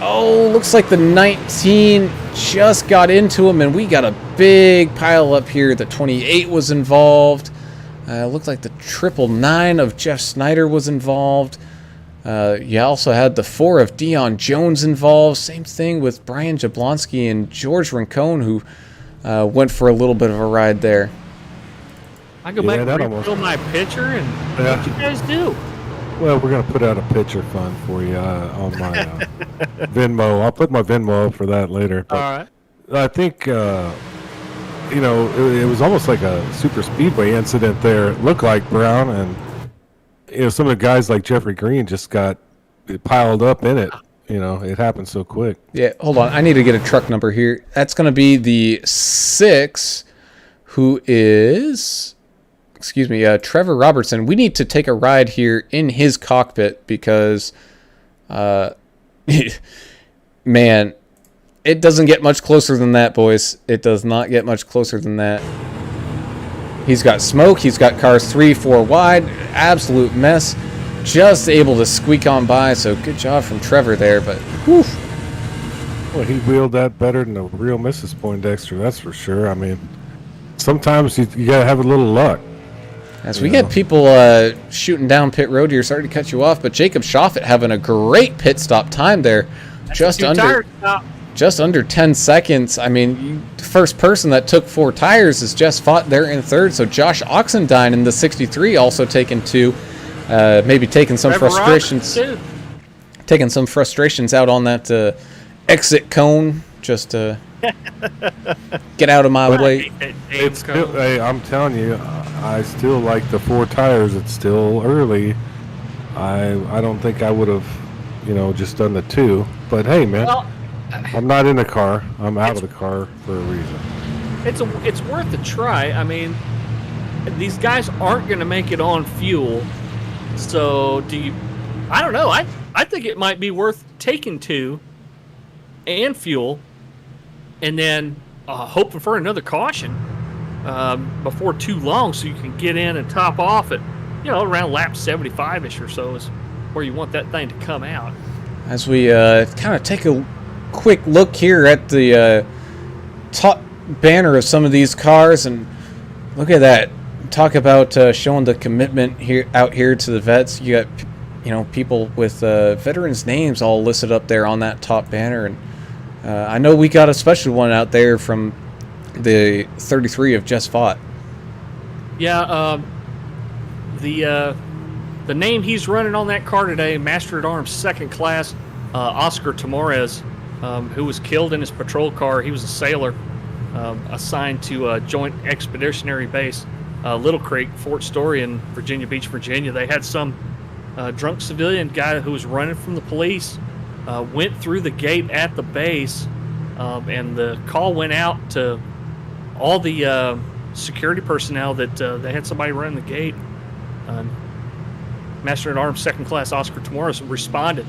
Oh, looks like the 19 just got into him, and we got a big pile up here. The 28 was involved. Looked like the 999 of Jeff Snyder was involved. You also had the 4 of Dion Jones involved. Same thing with Brian Jablonski and George Rincon, who went for a little bit of a ride there. I go back and refill my pitcher, and what you guys do? Well, we're going to put out a pitcher fund for you on my Venmo. I'll put my Venmo up for that later. But all right. I think, it was almost like a super speedway incident there. It looked like, Brown, and, some of the guys like Jeffrey Green just got piled up in it. It happened so quick. Yeah, hold on. I need to get a truck number here. That's going to be the 6, who is... Trevor Robertson. We need to take a ride here in his cockpit because, man, it doesn't get much closer than that, boys. It does not get much closer than that. He's got smoke. He's got cars 3, 4 wide. Absolute mess. Just able to squeak on by, so good job from Trevor there, but whew. Well, he wheeled that better than a real Mrs. Poindexter, that's for sure. I mean, sometimes you got to have a little luck. As we get people shooting down pit road here, sorry to cut you off, but Jacob Shoffett having a great pit stop time there, just under 10 seconds. I mean, the first person that took 4 tires is Jess Fott there in third. So Josh Oxendine in the 63 also taking 2, maybe taking some frustrations, out on that exit cone. Just get out of my way. Hey, I'm telling you, I still like the 4 tires. It's still early. I don't think I would have, just done the 2. But hey, man, I'm not in the car. I'm out of the car for a reason. It's worth a try. I mean, these guys aren't going to make it on fuel. So I don't know. I think it might be worth taking 2 and fuel, and then hoping for another caution before too long, so you can get in and top off at around lap 75ish or so is where you want that thing to come out. As we kind of take a quick look here at the top banner of some of these cars, and look at that. Talk about showing the commitment out here to the vets. You got people with veterans' names all listed up there on that top banner, and I know we got a special one out there from the 33 of Jess Fott. Yeah, the name he's running on that car today, Master at Arms Second Class Oscar Tamores, who was killed in his patrol car. He was a sailor assigned to Joint Expeditionary Base Little Creek, Fort Story in Virginia Beach, Virginia. They had some drunk civilian guy who was running from the police, went through the gate at the base, and the call went out to all the security personnel that they had somebody running the gate. Master at Arms Second Class Oscar Tamores responded,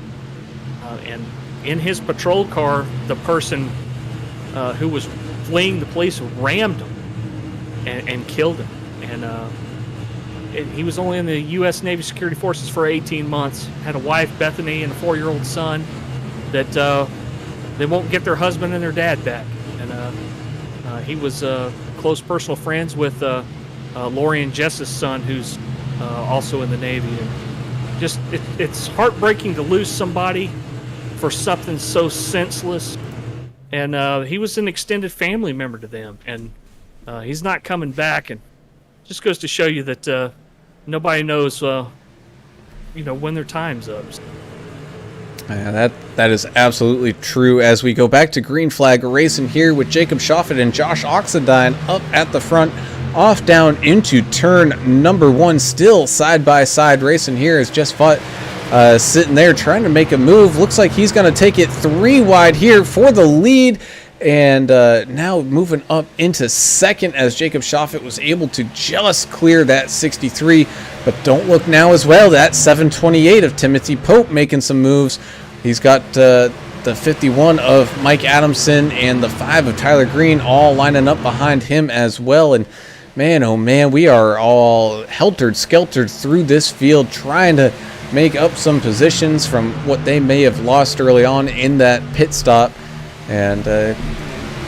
and in his patrol car, the person who was fleeing the police rammed him and killed him. And he was only in the U.S. Navy Security Forces for 18 months. Had a wife, Bethany, and a 4-year-old son that they won't get their husband and their dad back. And he was close personal friends with Lori and Jess's son, who's also in the Navy. And just it's heartbreaking to lose somebody for something so senseless. And he was an extended family member to them, and he's not coming back. And just goes to show you that nobody knows, when their time's up. Yeah, that is absolutely true. As we go back to green flag racing here with Jacob Shoffett and Josh Oxendine up at the front, off down into turn number 1, still side by side racing here as Jess Fott sitting there trying to make a move. Looks like he's going to take it 3 wide here for the lead. And now moving up into second as Jacob Shoffett was able to just clear that 63. But don't look now as well. That 728 of Timothy Pope making some moves. He's got the 51 of Mike Adamson and the 5 of Tyler Green all lining up behind him as well. And man, oh man, we are all heltered-skeltered through this field trying to make up some positions from what they may have lost early on in that pit stop. And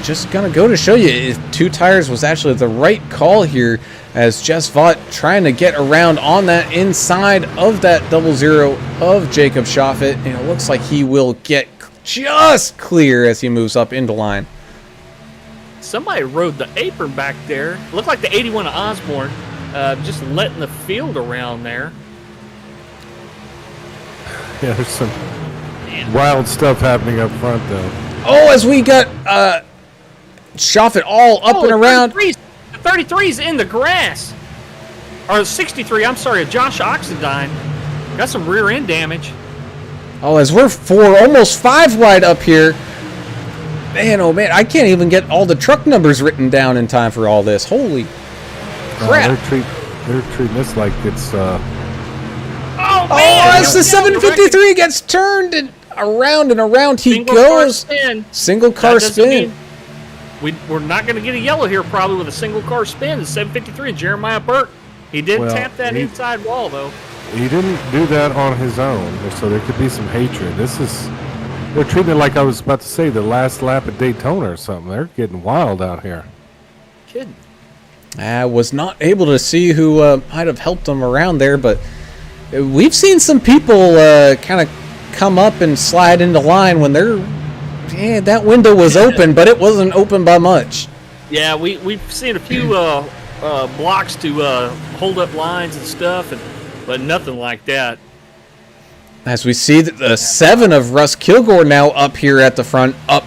just gonna go to show you if 2 tires was actually the right call here, as Jess Vaught trying to get around on that inside of that 00 of Jacob Shoffett, and it looks like he will get just clear as he moves up into line. Somebody rode the apron back there. Looked like the 81 of Osborne, just letting the field around there. Yeah, there's some wild stuff happening up front, though. Oh, as we got Shoffett all up and around. The 33's in the grass. Or the 63, I'm sorry, Josh Oxendine. Got some rear end damage. Oh, as we're almost 5 wide up here. Man, oh man, I can't even get all the truck numbers written down in time for all this. Holy crap. They're treating this like it's... Oh, man! Oh, as the 753 gets turned and around he Single goes. car spin. Single car That doesn't spin. mean- We're not going to get a yellow here probably with a single car spin. The 753, Jeremiah Burt. He did tap that inside wall, though. He didn't do that on his own, so there could be some hatred. They're treating it like I was about to say the last lap at Daytona or something. They're getting wild out here. Kidding. I was not able to see who might have helped them around there, but we've seen some people kind of come up and slide into line when that window was open, but it wasn't open by much. Yeah, we've seen a few blocks to hold up lines and stuff, but nothing like that. As we see that the 7 of Russ Kilgore now up here at the front, up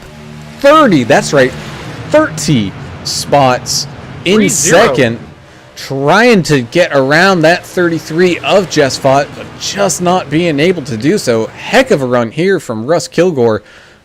30, that's right, 30 spots in 3-0. second, trying to get around that 33 of Jess Fott, but just not being able to do so. Heck of a run here from Russ Kilgore,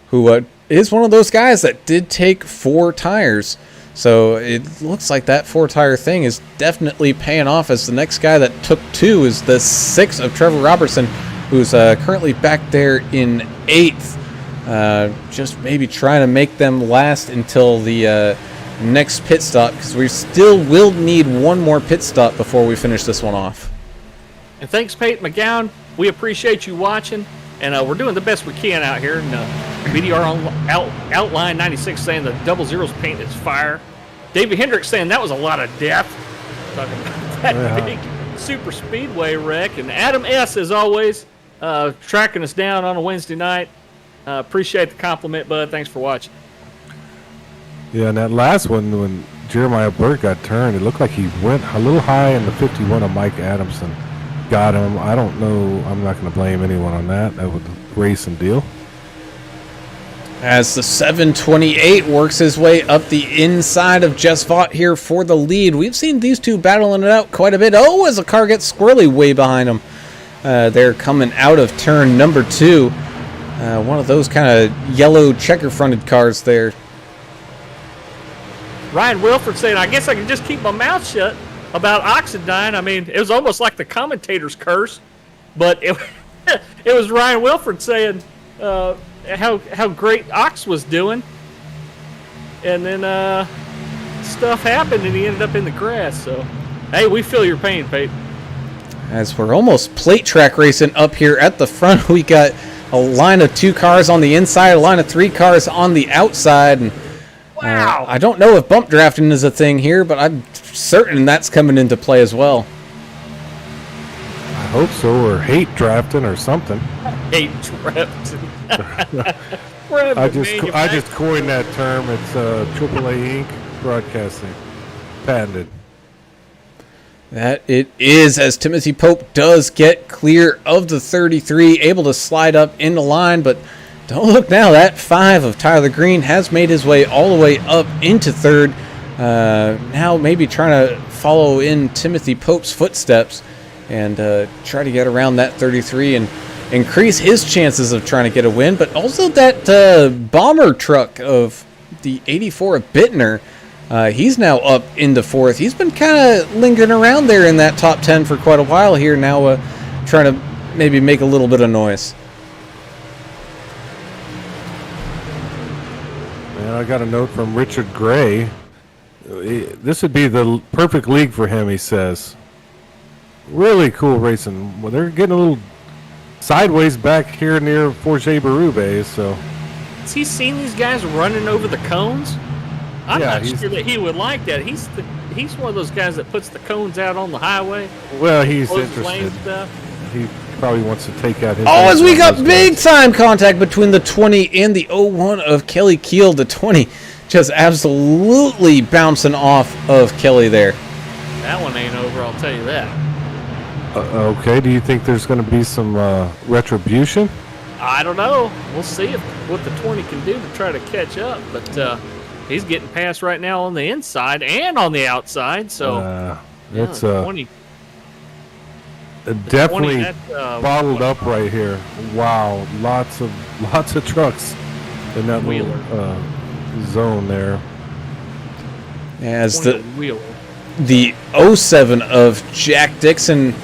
who is one of those guys that did take 4 tires. So it looks like that 4-tire thing is definitely paying off, as the next guy that took 2 is the 6 of Trevor Robertson, who's currently back there in 8th. Just maybe trying to make them last until the next pit stop, because we still will need one more pit stop before we finish this one off. And thanks, Peyton McGowan. We appreciate you watching, and we're doing the best we can out here. And BDR Outline 96 saying the 00's paint is fire. David Hendricks saying that was a lot of death. Talking about that big super speedway wreck. And Adam S., as always, tracking us down on a Wednesday night. Appreciate the compliment, bud. Thanks for watching. Yeah, and that last one, when Jeremiah Burt got turned, it looked like he went a little high, and the 51 of Mike Adamson got him. I don't know. I'm not going to blame anyone on that. That was a racing deal. As the 728 works his way up the inside of Jess Vaught here for the lead. We've seen these two battling it out quite a bit. Oh, as the car gets squirrely way behind them. They're coming out of turn number 2. One of those kind of yellow checker-fronted cars there. Ryan Wilford saying, I guess I can just keep my mouth shut about Oxendine. I mean, it was almost like the commentator's curse, but it was Ryan Wilford saying how great Ox was doing, and then stuff happened and he ended up in the grass. So, hey, we feel your pain, Peyton. As we're almost plate track racing up here at the front, we got a line of 2 cars on the inside, a line of 3 cars on the outside, and Wow. I don't know if bump drafting is a thing here, but I'm certain that's coming into play as well. I hope so, or hate drafting or something. Hate drafting. I just coined that term. It's AAA Inc. Broadcasting, patented. That it is, as Timothy Pope does get clear of the 33, able to slide up in the line, but don't look now, that 5 of Tyler Green has made his way all the way up into third. Now maybe trying to follow in Timothy Pope's footsteps and try to get around that 33 and increase his chances of trying to get a win, but also that bomber truck of the 84 of Bittner. He's now up into fourth. He's been kind of lingering around there in that top 10 for quite a while here now, trying to maybe make a little bit of noise. And I got a note from Richard Gray. This would be the perfect league for him, he says. Really cool racing. Well, they're getting a little sideways back here near Forget Berube, so... Has he seen these guys running over the cones? I'm Yeah, not sure that he would like that. He's one of those guys that puts the cones out on the highway. Well, he's Closes lane interested. stuff. He probably wants to take out his... Oh, as we on got those big guys. time contact between the 20 and the 01 of Kelly Keel. The 20 just absolutely bouncing off of Kelly there. That one ain't over, I'll tell you that. Okay, do you think there's going to be some retribution? I don't know. We'll see what the 20 can do to try to catch up. But he's getting past right now on the inside and on the outside. So It's the 20, definitely 20, that's, bottled up right here. Wow, lots of trucks in that little zone there. As 20 the Wheeler. 07 of Jack Dixon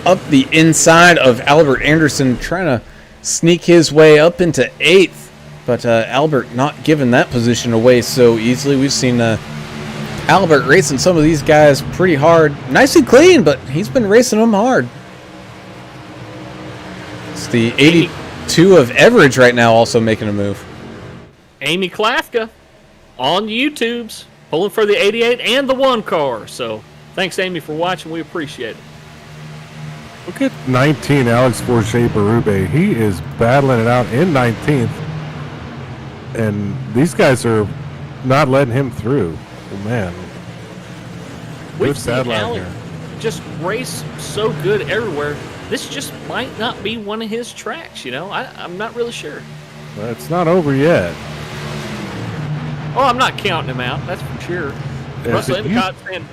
up the inside of Albert Anderson, trying to sneak his way up into 8th, but Albert not giving that position away so easily. We've seen Albert racing some of these guys pretty hard. Nicely clean, but he's been racing them hard. It's the 82 of Everidge right now also making a move. Amy Klafka on YouTube's pulling for the 88 and the 1 car. So thanks, Amy, for watching. We appreciate it. Look at 19, Alex Forget Berube. He is battling it out in 19th. And these guys are not letting him through. Oh, man. We've Good seen battle out Alex here. just race so good everywhere. This just might not be one of his tracks, you know? I'm not really sure. But it's not over yet. Oh, I'm not counting him out, that's for sure. Yeah, Russell so Endicott saying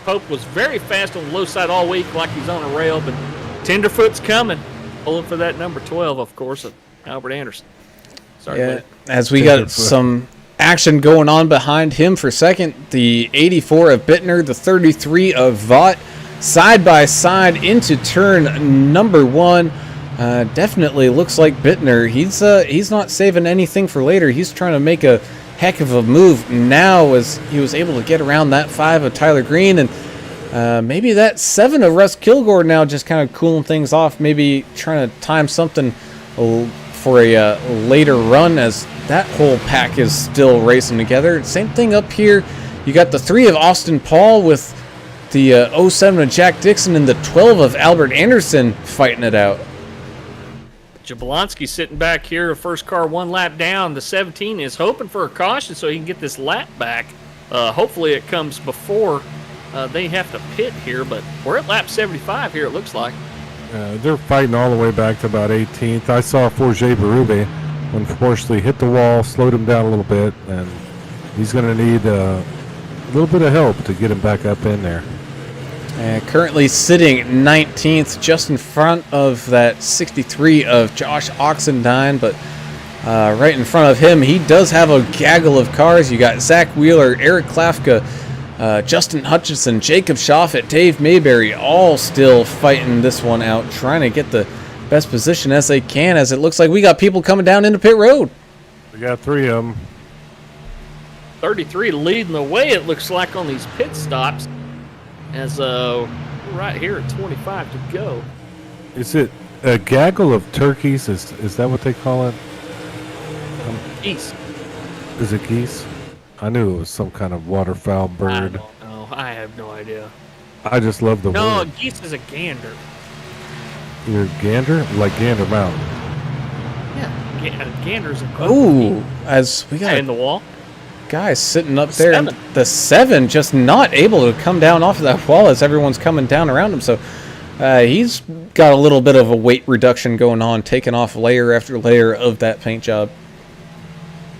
Pope was very fast on the low side all week like he's on a rail, but Tenderfoot's coming. Pulling for that number 12, of course, of Albert Anderson. Sorry, Yeah, buddy. as we got some action going on behind him for second, the 84 of Bittner, the 33 of Vaught, side by side into turn number 1. Definitely looks like Bittner. He's not saving anything for later. He's trying to make a heck of a move now as he was able to get around that 5 of Tyler Green, and maybe that 7 of Russ Kilgore now just kind of cooling things off, maybe trying to time something for a later run as that whole pack is still racing together. Same thing up here. You got the 3 of Austin Paul with the 07 of Jack Dixon and the 12 of Albert Anderson fighting it out. Jablonski sitting back here, first car 1 lap down. The 17 is hoping for a caution so he can get this lap back. Hopefully it comes before they have to pit here, but we're at lap 75 here, it looks like. They're fighting all the way back to about 18th. I saw Forget Berube unfortunately hit the wall, slowed him down a little bit, and he's going to need a little bit of help to get him back up in there. Currently sitting 19th, just in front of that 63 of Josh Oxendine, but right in front of him, he does have a gaggle of cars. You got Zach Wheeler, Eric Klafka, Justin Hutchinson, Jacob Schaffet, Dave Mayberry, all still fighting this one out, trying to get the best position as they can, as it looks like we got people coming down into pit road. We got 3 of them. 33 leading the way, it looks like, on these pit stops. As we're right here at 25 to go. Is it a gaggle of turkeys? Is that what they call it? East. Is it geese? I knew it was some kind of waterfowl I bird. don't know. I have no idea. I just love the No, a word. geese is a gander. You're gander? Like Gander Mountain. Yeah, gander's a Ooh, as we got in the wall. guy sitting up The there, and 7. the 7 just not able to come down off of that wall as everyone's coming down around him. So he's got a little bit of a weight reduction going on, taking off layer after layer of that paint job.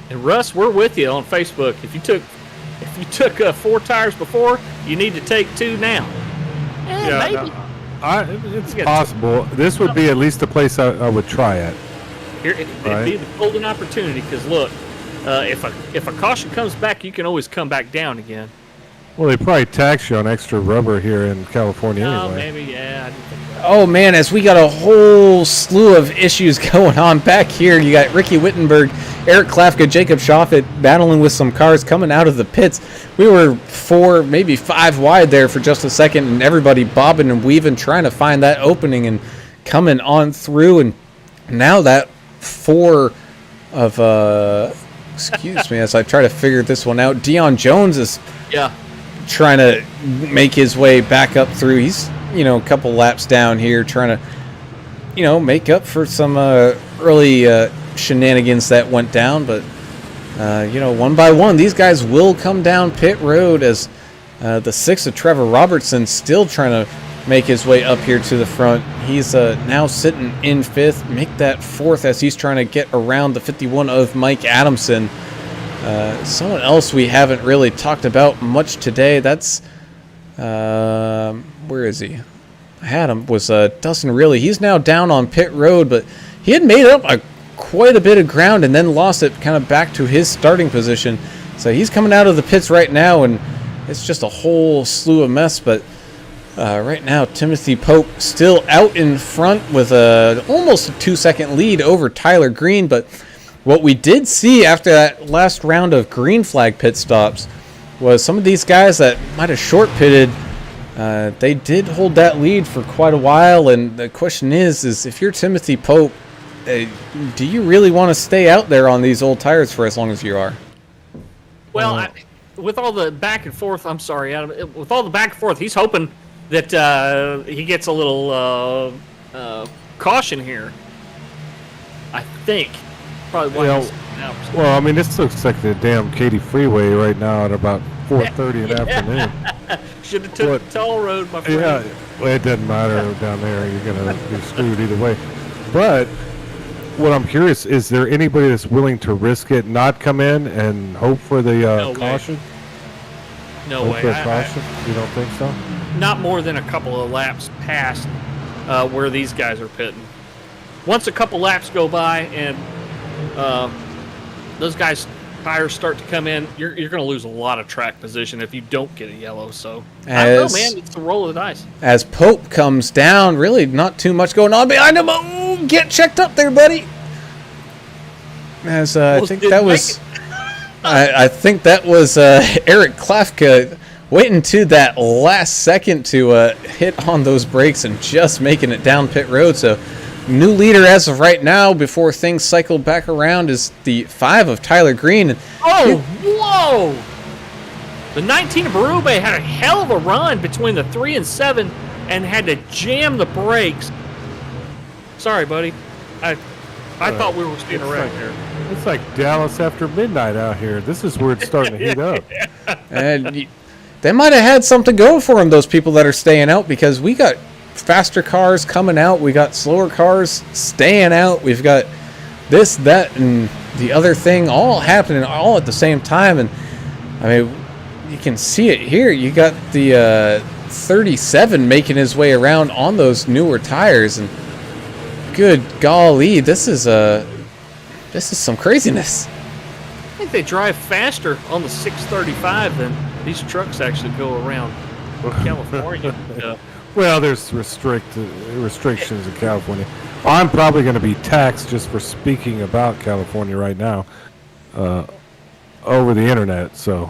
And Russ, we're with you on Facebook. If you took 4 tires before, you need to take 2 now. Maybe. no, it's You got possible. This would be at least a place I would try at. Here, it'd Right. be the golden opportunity because look, if a caution comes back, you can always come back down again. Well, they probably tax you on extra rubber here in California Oh, anyway. maybe, yeah. I didn't think about Oh man, as we got a whole slew of issues going on back here. You got Ricky Wittenberg, Eric Klafka, Jacob Schaffet battling with some cars coming out of the pits. We were 4, maybe 5 wide there for just a second, and everybody bobbing and weaving, trying to find that opening and coming on through. And now that 4 of, excuse me, as I try to figure this one out, Dion Jones is Yeah. trying to make his way back up through. He's, a couple laps down here trying to, make up for some early shenanigans that went down. But, one by one, these guys will come down pit road as the 6 of Trevor Robertson still trying to make his way up here to the front. He's now sitting in 5th, make that 4th as he's trying to get around the 51 of Mike Adamson. Someone else we haven't really talked about much today. That's where is he? I had him. Was Dustin Really? He's now down on pit road, but he had made up quite a bit of ground and then lost it kind of back to his starting position. So he's coming out of the pits right now, and it's just a whole slew of mess. But right now, Timothy Pope still out in front with almost a 2-second lead over Tyler Green, but what we did see after that last round of green flag pit stops was some of these guys that might have short pitted, they did hold that lead for quite a while. And the question is if you're Timothy Pope, do you really want to stay out there on these old tires for as long as you are? Well, with all the back and forth, I'm sorry, Adam. With all the back and forth, he's hoping that he gets a little caution here. I think. Probably why he's out. Well, I mean, this looks like the damn Katy Freeway right now at about 4:30 in the afternoon. Should have took the toll road, my friend. Yeah, well, it doesn't matter down there. You're gonna be screwed either way. But what I'm curious is there anybody that's willing to risk it, not come in and hope for the No way. caution? No Hope way. for a caution? You don't think so? Not more than a couple of laps past where these guys are pitting. Once a couple laps go by and those guys' tires start to come in, you're going to lose a lot of track position if you don't get a yellow. So I don't know, man. It's the roll of the dice. As Pope comes down, really not too much going on behind him. Oh, get checked up there, buddy. As I think that was, I think that was Eric Klafka waiting to that last second to hit on those brakes and just making it down pit road. So new leader as of right now, before things cycle back around, is the 5 of Tyler Green. Oh, whoa! The 19 of Berube had a hell of a run between the 3 and 7 and had to jam the brakes. Sorry, buddy. I thought we were speeding around here. It's like Dallas after midnight out here. This is where it's starting to heat up. And they might have had something going for them, those people that are staying out, because we got faster cars coming out, we got slower cars staying out, we've got this, that, and the other thing all happening all at the same time. And I mean, you can see it here. You got the 37 making his way around on those newer tires, and good golly, this is some craziness. I think they drive faster on the 635 than these trucks actually go around California. Well, there's restrictions in California. I'm probably going to be taxed just for speaking about California right now over the internet. So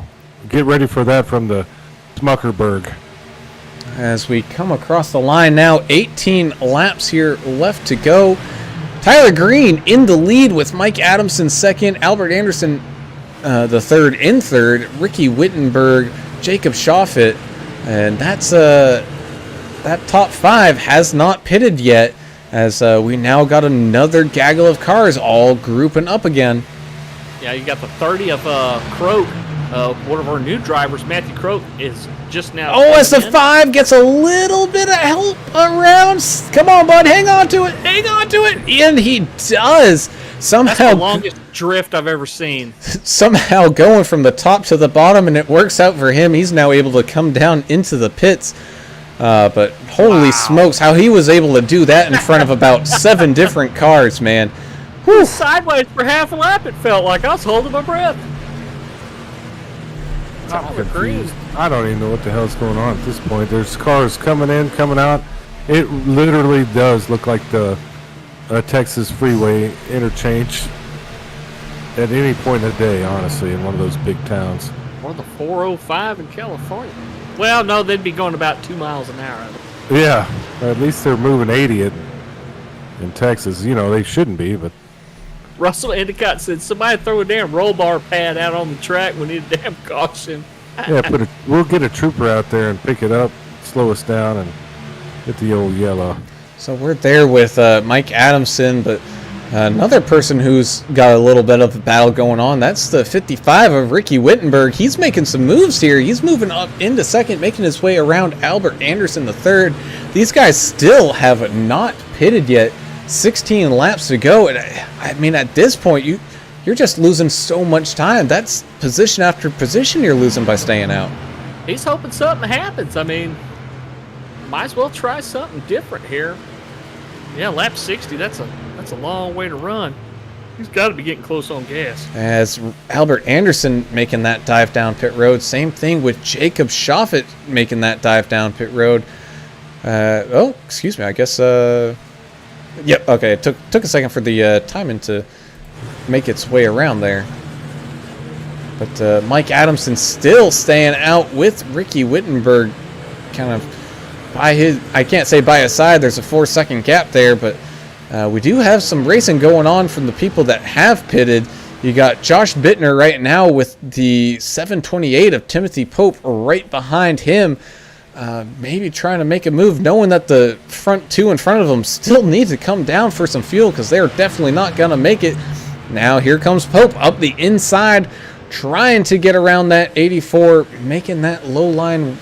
get ready for that from the Smuckerberg. As we come across the line now, 18 laps here left to go. Tyler Green in the lead with Mike Adamson second. Albert Anderson the third in third, Ricky Wittenberg, Jacob Schaffet, and that's that top 5 has not pitted yet, as we now got another gaggle of cars all grouping up again. Yeah, you got the 30 of Croak. One of our new drivers, Matthew Croak, is just now. Oh, as the coming in. 5 gets a little bit of help around. Come on, bud, hang on to it, and he does. That's Somehow, the longest drift I've ever seen. somehow going from the top to the bottom, and it works out for him. He's now able to come down into the pits. But holy smokes, how he was able to do that in front of about 7 different cars, man. Whew. Sideways for half a lap, it felt like. I was holding my breath. I'm confused. I don't even know what the hell's going on at this point. There's cars coming in, coming out. It literally does look like the Texas freeway interchange at any point of the day, honestly, in one of those big towns. Or the 405 in California. Well, no, they'd be going about 2 miles an hour. Yeah, at least they're moving 80 in Texas. You know, they shouldn't be, but Russell Endicott said, somebody throw a damn roll bar pad out on the track. We need a damn caution. yeah, we'll get a trooper out there and pick it up, slow us down, and get the old yellow. So we're there with Mike Adamson, but another person who's got a little bit of a battle going on, that's the 55 of Ricky Wittenberg. He's making some moves here. He's moving up into second, making his way around Albert Anderson the third. These guys still have not pitted yet. 16 laps to go. And I mean, at this point, you're just losing so much time. That's position after position you're losing by staying out. He's hoping something happens. I mean, might as well try something different here. Yeah, lap 60, that's a long way to run. He's got to be getting close on gas. As Albert Anderson making that dive down pit road. Same thing with Jacob Schaffet making that dive down pit road. Oh, excuse me. I guess. Yep. Okay. It took a second for the timing to make its way around there. But Mike Adamson still staying out with Ricky Wittenberg, kind of by his. I can't say by his side. There's a 4-second gap there, but we do have some racing going on from the people that have pitted. You got Josh Bittner right now with the 728 of Timothy Pope right behind him. Maybe trying to make a move, knowing that the front 2 in front of them still need to come down for some fuel because they're definitely not going to make it. Now here comes Pope up the inside, trying to get around that 84, making that low line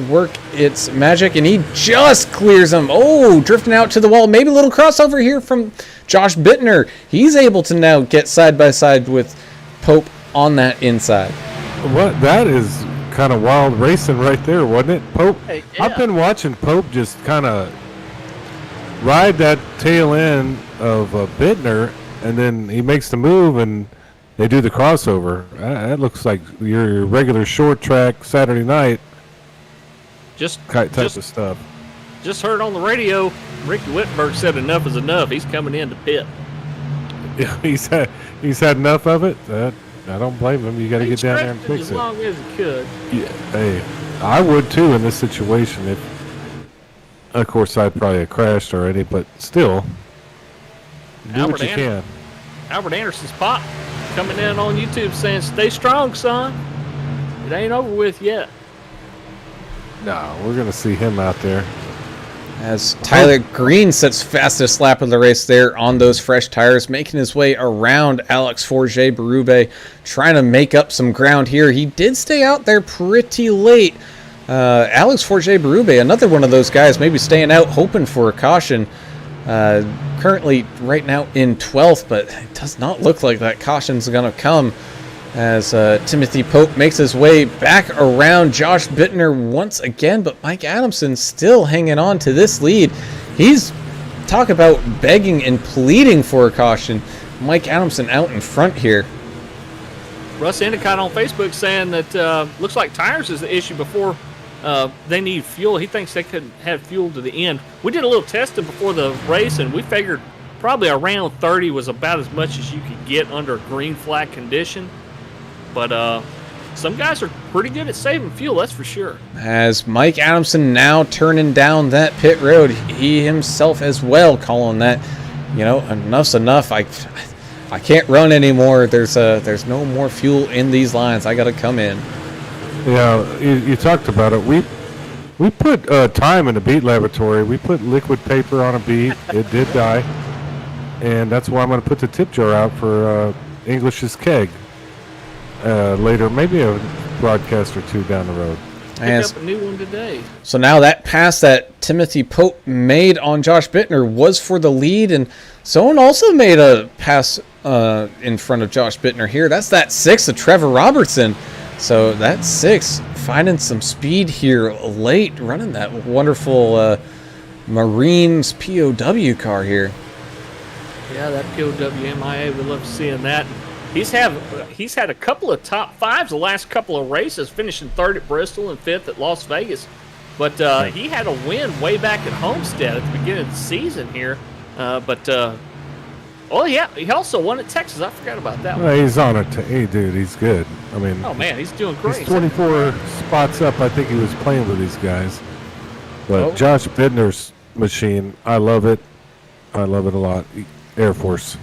work its magic, and he just clears him. Oh, drifting out to the wall. Maybe a little crossover here from Josh Bittner. He's able to now get side by side with Pope on that inside. What? That is kind of wild racing right there, wasn't it? Pope. Hey, yeah. I've been watching Pope just kind of ride that tail end of Bittner, and then he makes the move, and they do the crossover. That looks like your regular short track Saturday night type of stuff. Just heard on the radio, Ricky Wittenberg said enough is enough. He's coming in to pit. Yeah, he's had enough of it. I don't blame him. You got to get down there and fix as it. long as he could. Yeah, hey, I would too in this situation. If, of course, I'd probably have crashed already, but still, do what you can. Albert Anderson's pop coming in on YouTube saying, "Stay strong, son. It ain't over with yet." No, we're gonna see him out there. As Tyler Green sets fastest lap of the race there on those fresh tires, making his way around Alex Forget Berube, trying to make up some ground here. He did stay out there pretty late. Alex Forget Berube, another one of those guys, maybe staying out, hoping for a caution. Currently, right now in 12th, but it does not look like that caution's going to come as Timothy Pope makes his way back around Josh Bittner once again, but Mike Adamson still hanging on to this lead. He's talk about begging and pleading for a caution. Mike Adamson out in front here. Russ Endicott on Facebook saying that looks like tires is the issue before they need fuel. He thinks they could have fuel to the end. We did a little testing before the race, and we figured probably around 30 was about as much as you could get under a green flag condition. But some guys are pretty good at saving fuel, that's for sure. As Mike Adamson now turning down that pit road, he himself as well calling that, enough's enough. I can't run anymore. There's no more fuel in these lines. I got to come in. Yeah, you talked about it. We put time in the beet laboratory. We put liquid paper on a beet. It did die. And that's why I'm going to put the tip jar out for English's keg later, maybe a broadcast or two down the road. Pick up a new one today. So now that pass that Timothy Pope made on Josh Bittner was for the lead, and someone also made a pass in front of Josh Bittner here. That's that 6 of Trevor Robertson. So that 6 finding some speed here late, running that wonderful Marines POW car here. Yeah, that POWMIA, we love seeing that. He's had a couple of top fives the last couple of races, finishing 3rd at Bristol and 5th at Las Vegas. But he had a win way back at Homestead at the beginning of the season here. He also won at Texas. I forgot about that one. Well, he's on it. Hey, dude, he's good. I mean, Oh man, he's doing great. he's 24 spots up. I think he was playing with these guys. But Oh. Josh Bittner's machine, I love it. I love it a lot. Air Force.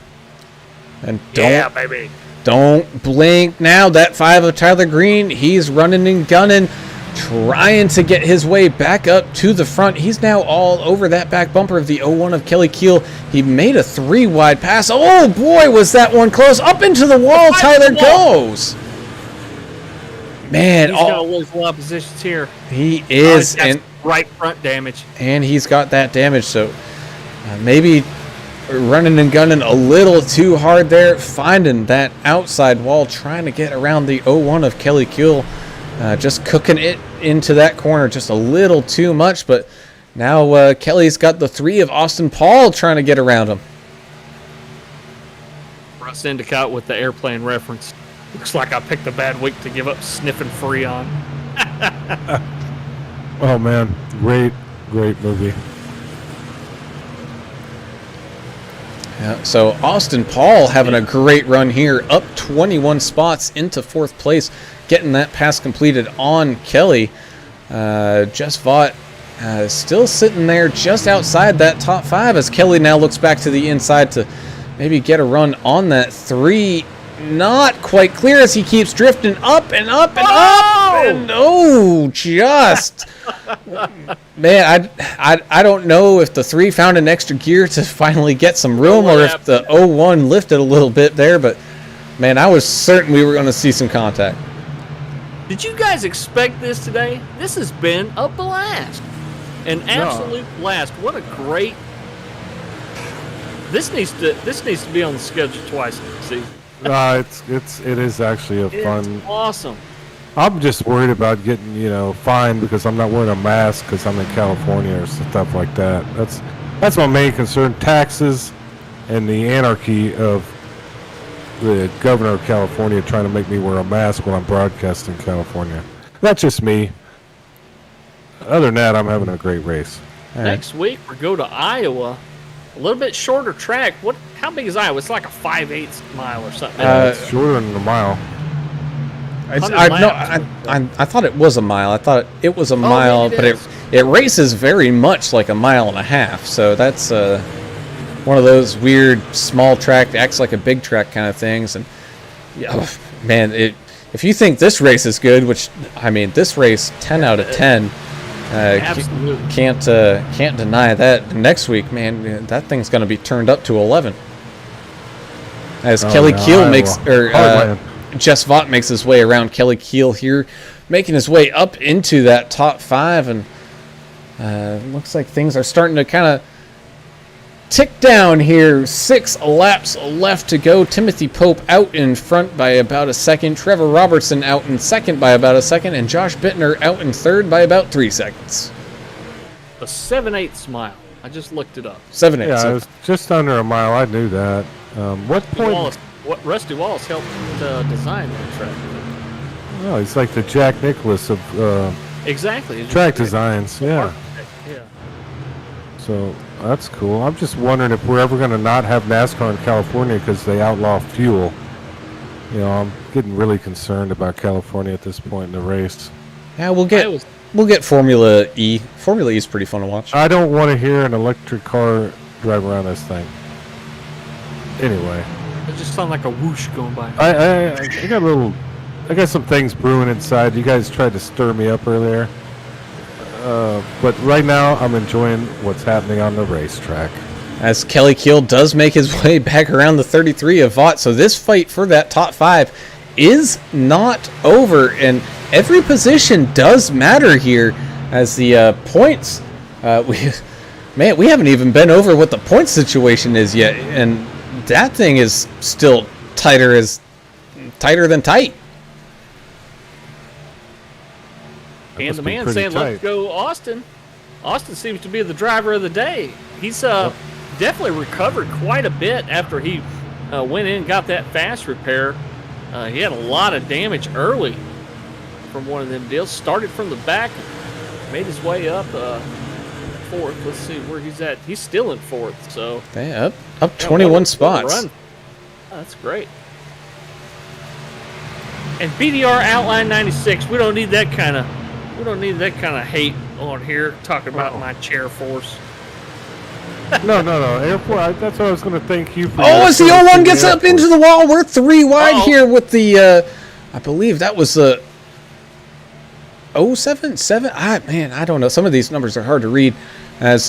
And Yeah, baby. don't blink now. That 5 of Tyler Green, he's running and gunning, trying to get his way back up to the front. He's now all over that back bumper of the 01 of Kelly Keel. He made a 3-wide pass. Oh boy, was that one close. Up into the wall, Tyler goes. Man, He's gonna lose a lot of positions here. he is, That's and right front damage. he's got that damage, so maybe running and gunning a little too hard there, finding that outside wall, trying to get around the 01 of Kelly Kuehl, just cooking it into that corner just a little too much, but now Kelly's got the 3 of Austin Paul trying to get around him. Russ Endicott with the airplane reference. Looks like I picked a bad week to give up sniffing Freon. Oh, man. Great movie. Yeah, so Austin Paul having a great run here, up 21 spots into 4th place, getting that pass completed on Kelly. Jess Vaught still sitting there just outside that top 5 as Kelly now looks back to the inside to maybe get a run on that 3. Not quite clear as he keeps drifting up and up and up. And just man, I don't know if the 3 found an extra gear to finally get some room, or if the 01 lifted a little bit there. But man, I was certain we were going to see some contact. Did you guys expect this today? This has been a blast. An absolute blast. What a great. This needs to be on the schedule twice this season. It is actually a fun. It's awesome. I'm just worried about getting, fined because I'm not wearing a mask because I'm in California or stuff like that. That's my main concern. Taxes and the anarchy of the governor of California trying to make me wear a mask while I'm broadcasting California. That's just me. Other than that, I'm having a great race. Next week we go to Iowa. A little bit shorter track. How big is Iowa? It's like a 5/8 mile or something. It's shorter than a mile. I thought it was a mile. I thought it was a mile, maybe but it races very much like a mile and a half. So that's one of those weird small track, acts like a big track kind of things. And yeah, man, if you think this race is good, which I mean, this race 10 out of 10. Absolutely. Can't deny that. Next week, man, that thing's going to be turned up to 11. As Kelly Keel Jess Vaught makes his way around Kelly Keel here, making his way up into that top 5, and looks like things are starting to kind of tick down here. 6 laps left to go. Timothy Pope out in front by about a second. Trevor Robertson out in second by about a second. And Josh Bittner out in third by about 3 seconds. A 7/8 mile. I just looked it up. 7/8. Yeah, it was just under a mile. I knew that. What point? Rusty Wallace helped design that track. Oh, he's like the Jack Nicklaus of Exactly. track designs. Yeah. Yeah. So that's cool. I'm just wondering if we're ever going to not have NASCAR in California because they outlaw fuel. I'm getting really concerned about California at this point in the race. Yeah, we'll get Formula E. Formula E is pretty fun to watch. I don't want to hear an electric car drive around this thing. Anyway. There's just sounded like a whoosh going by. I got some things brewing inside. You guys tried to stir me up earlier. But right now, I'm enjoying what's happening on the racetrack. As Kelly Keel does make his way back around the 33 of Vought. So this fight for that top 5 is not over. And every position does matter here as the points. We haven't even been over what the point situation is yet. And that thing is still tighter than tight. And the man saying, let's go Austin. Austin seems to be the driver of the day. He's definitely recovered quite a bit after he went in and got that fast repair. He had a lot of damage early from one of them deals. Started from the back, made his way up fourth. Let's see where he's at. He's still in fourth. So up 21 spots. Run. Oh, that's great. And BDR Outline 96. We don't need that kind of hate on here talking about my chair force. No. Airport. That's what I was going to thank you for. Oh, as the 01 gets up into the wall, we're 3 wide here with the. I believe that was the 077. I don't know. Some of these numbers are hard to read. As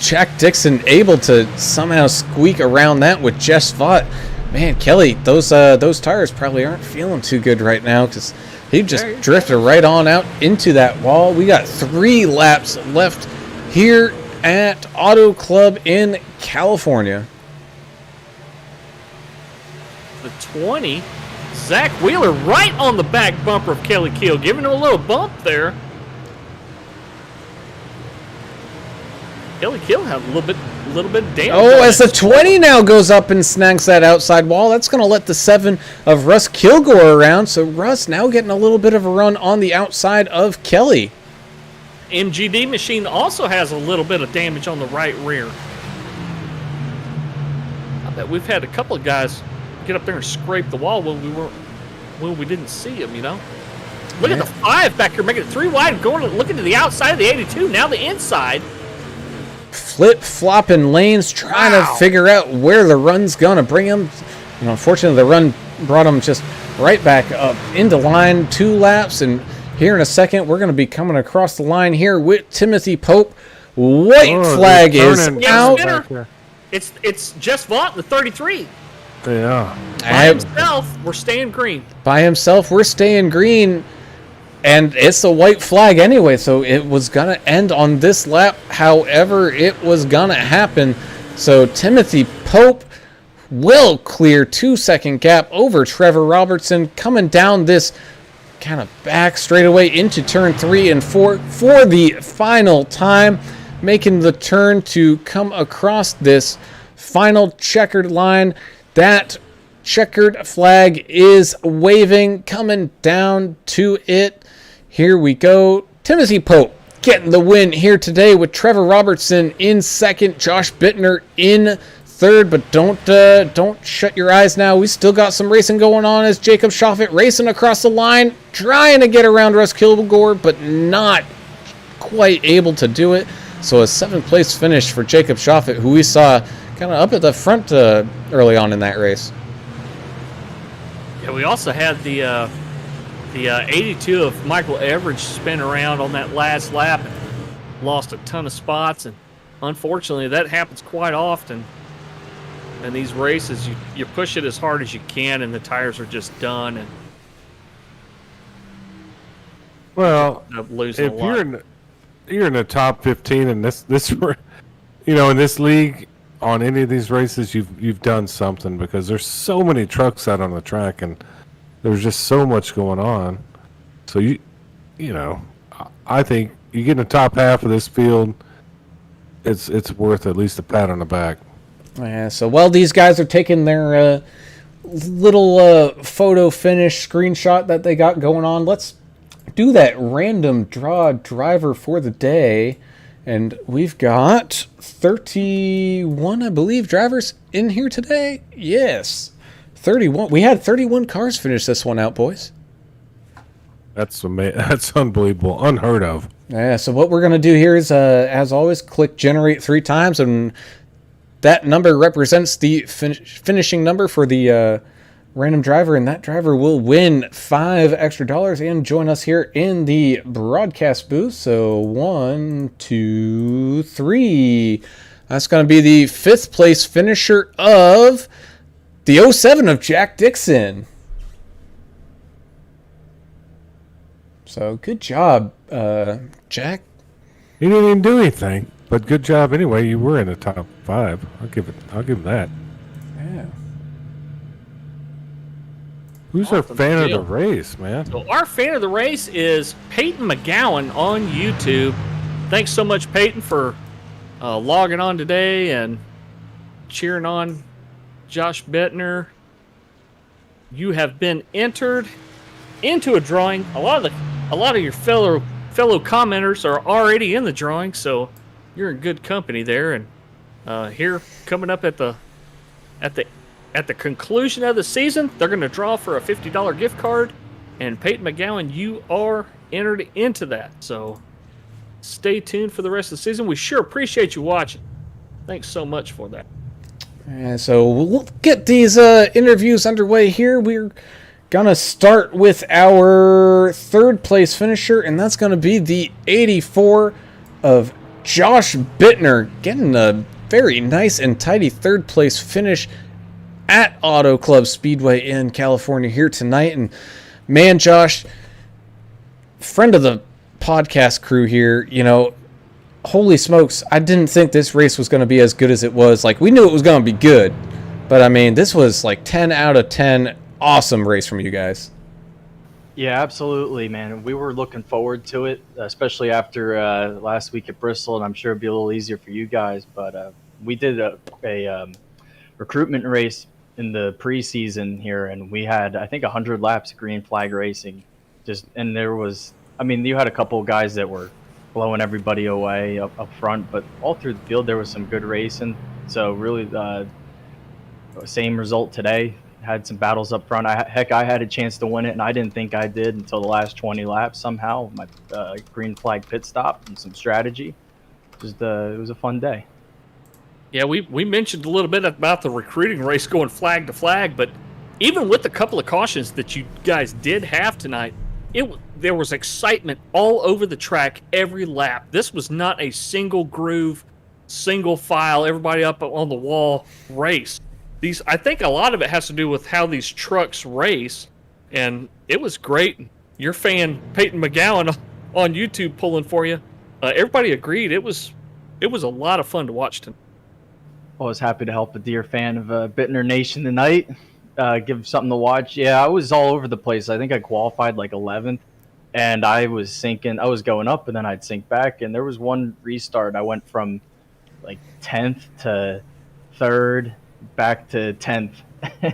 Jack Dixon able to somehow squeak around that with Jess Vought. Man, Kelly, those tires probably aren't feeling too good right now because he just drifted right on out into that wall. We got 3 laps left here at Auto Club in California. The 20, Zach Wheeler right on the back bumper of Kelly Keel, giving him a little bump there. Kelly Keel had a little bit of damage. Oh, as the 20 now goes up and snags that outside wall, that's going to let the 7 of Russ Kilgore around. So Russ now getting a little bit of a run on the outside of Kelly. MGD machine also has a little bit of damage on the right rear. I bet we've had a couple of guys get up there and scrape the wall when we didn't see him, you know. Look at the 5 back here, making it 3 wide, looking to the outside of the 82. Now the inside. Flip-flopping lanes, trying to figure out where the run's going to bring him. And unfortunately, the run brought him just right back up into line. 2 laps, and here in a second, we're going to be coming across the line here with Timothy Pope. White flag is out. It's Jess Vaught, the 33. Yeah. By himself, we're staying green. By himself, we're staying green. And it's a white flag anyway, so it was going to end on this lap. However, it was going to happen. So Timothy Pope will clear 2-second gap over Trevor Robertson, coming down this kind of back straightaway into turn 3 and 4 for the final time, making the turn to come across this final checkered line. That checkered flag is waving, coming down to it. Here we go. Timothy Pope getting the win here today with Trevor Robertson in second, Josh Bittner in third. But don't shut your eyes now. We still got some racing going on as Jacob Schoffett racing across the line, trying to get around Russ Kilgore, but not quite able to do it. So a 7th place finish for Jacob Schoffett, who we saw kind of up at the front early on in that race. Yeah, we also had the 82 of Michael Everidge spin around on that last lap and lost a ton of spots. And unfortunately, that happens quite often in these races. You push it as hard as you can, and the tires are just done. And well, losing if a lot. you're in the top 15 in this in this league on any of these races, you've done something, because there's so many trucks out on the track and there's just so much going on. So I think you get in the top half of this field, it's worth at least a pat on the back. Yeah. So while these guys are taking their little photo finish screenshot that they got going on, let's do that random draw driver for the day. And we've got 31, I believe, drivers in here today. Yes. 31. We had 31 cars finish this one out, boys. That's that's unbelievable. Unheard of. Yeah, so what we're going to do here is, as always, click generate 3 times, and that number represents the finishing number for the random driver, and that driver will win $5 extra and join us here in the broadcast booth. So 1, 2, 3. That's going to be the 5th place finisher of the 07 of Jack Dixon. So good job, Jack. He didn't even do anything, but good job anyway. You were in the top 5. I'll give him that. Yeah. Who's our fan of the race, man? So our fan of the race is Peyton McGowan on YouTube. Thanks so much, Peyton, for logging on today and cheering on Josh Bittner. You have been entered into a drawing. A lot of your fellow commenters are already in the drawing, so you're in good company there. And here coming up at the conclusion of the season, they're going to draw for a $50 gift card. And Peyton McGowan, you are entered into that. So stay tuned for the rest of the season. We sure appreciate you watching. Thanks so much for that. And so we'll get these interviews underway here. We're going to start with our 3rd place finisher, and that's going to be the 84 of Josh Bittner, getting a very nice and tidy 3rd place finish at Autoclub Speedway in California here tonight. And man, Josh, friend of the podcast crew here, you know, holy smokes, I didn't think this race was going to be as good as it was. Like, we knew it was going to be good, but I mean, this was like 10 out of 10. Awesome race from you guys. Yeah, absolutely, man. We were looking forward to it, especially after last week at Bristol, and I'm sure it'd be a little easier for you guys. But we did a recruitment race in the preseason here, and we had, I think, 100 laps of green flag racing. And there was, I mean, you had a couple of guys that were blowing everybody away up front, but all through the field there was some good racing. So really, same result today. Had some battles up front. I had a chance to win it, and I didn't think I did until the last 20 laps. Somehow, my green flag pit stop and some strategy. It was a fun day. Yeah, we mentioned a little bit about the recruiting race going flag to flag, but even with the couple of cautions that you guys did have tonight, there was excitement all over the track every lap. This was not a single groove, single file, everybody up on the wall race. I think a lot of it has to do with how these trucks race, and it was great. Your fan Peyton McGowan on YouTube pulling for you. Everybody agreed it was a lot of fun to watch tonight. I was happy to help a dear fan of Bittner Nation tonight. Give something to watch. Yeah, I was all over the place. I think I qualified like 11th, and I was sinking. I was going up, and then I'd sink back. And there was one restart. I went from like 10th to 3rd, back to 10th,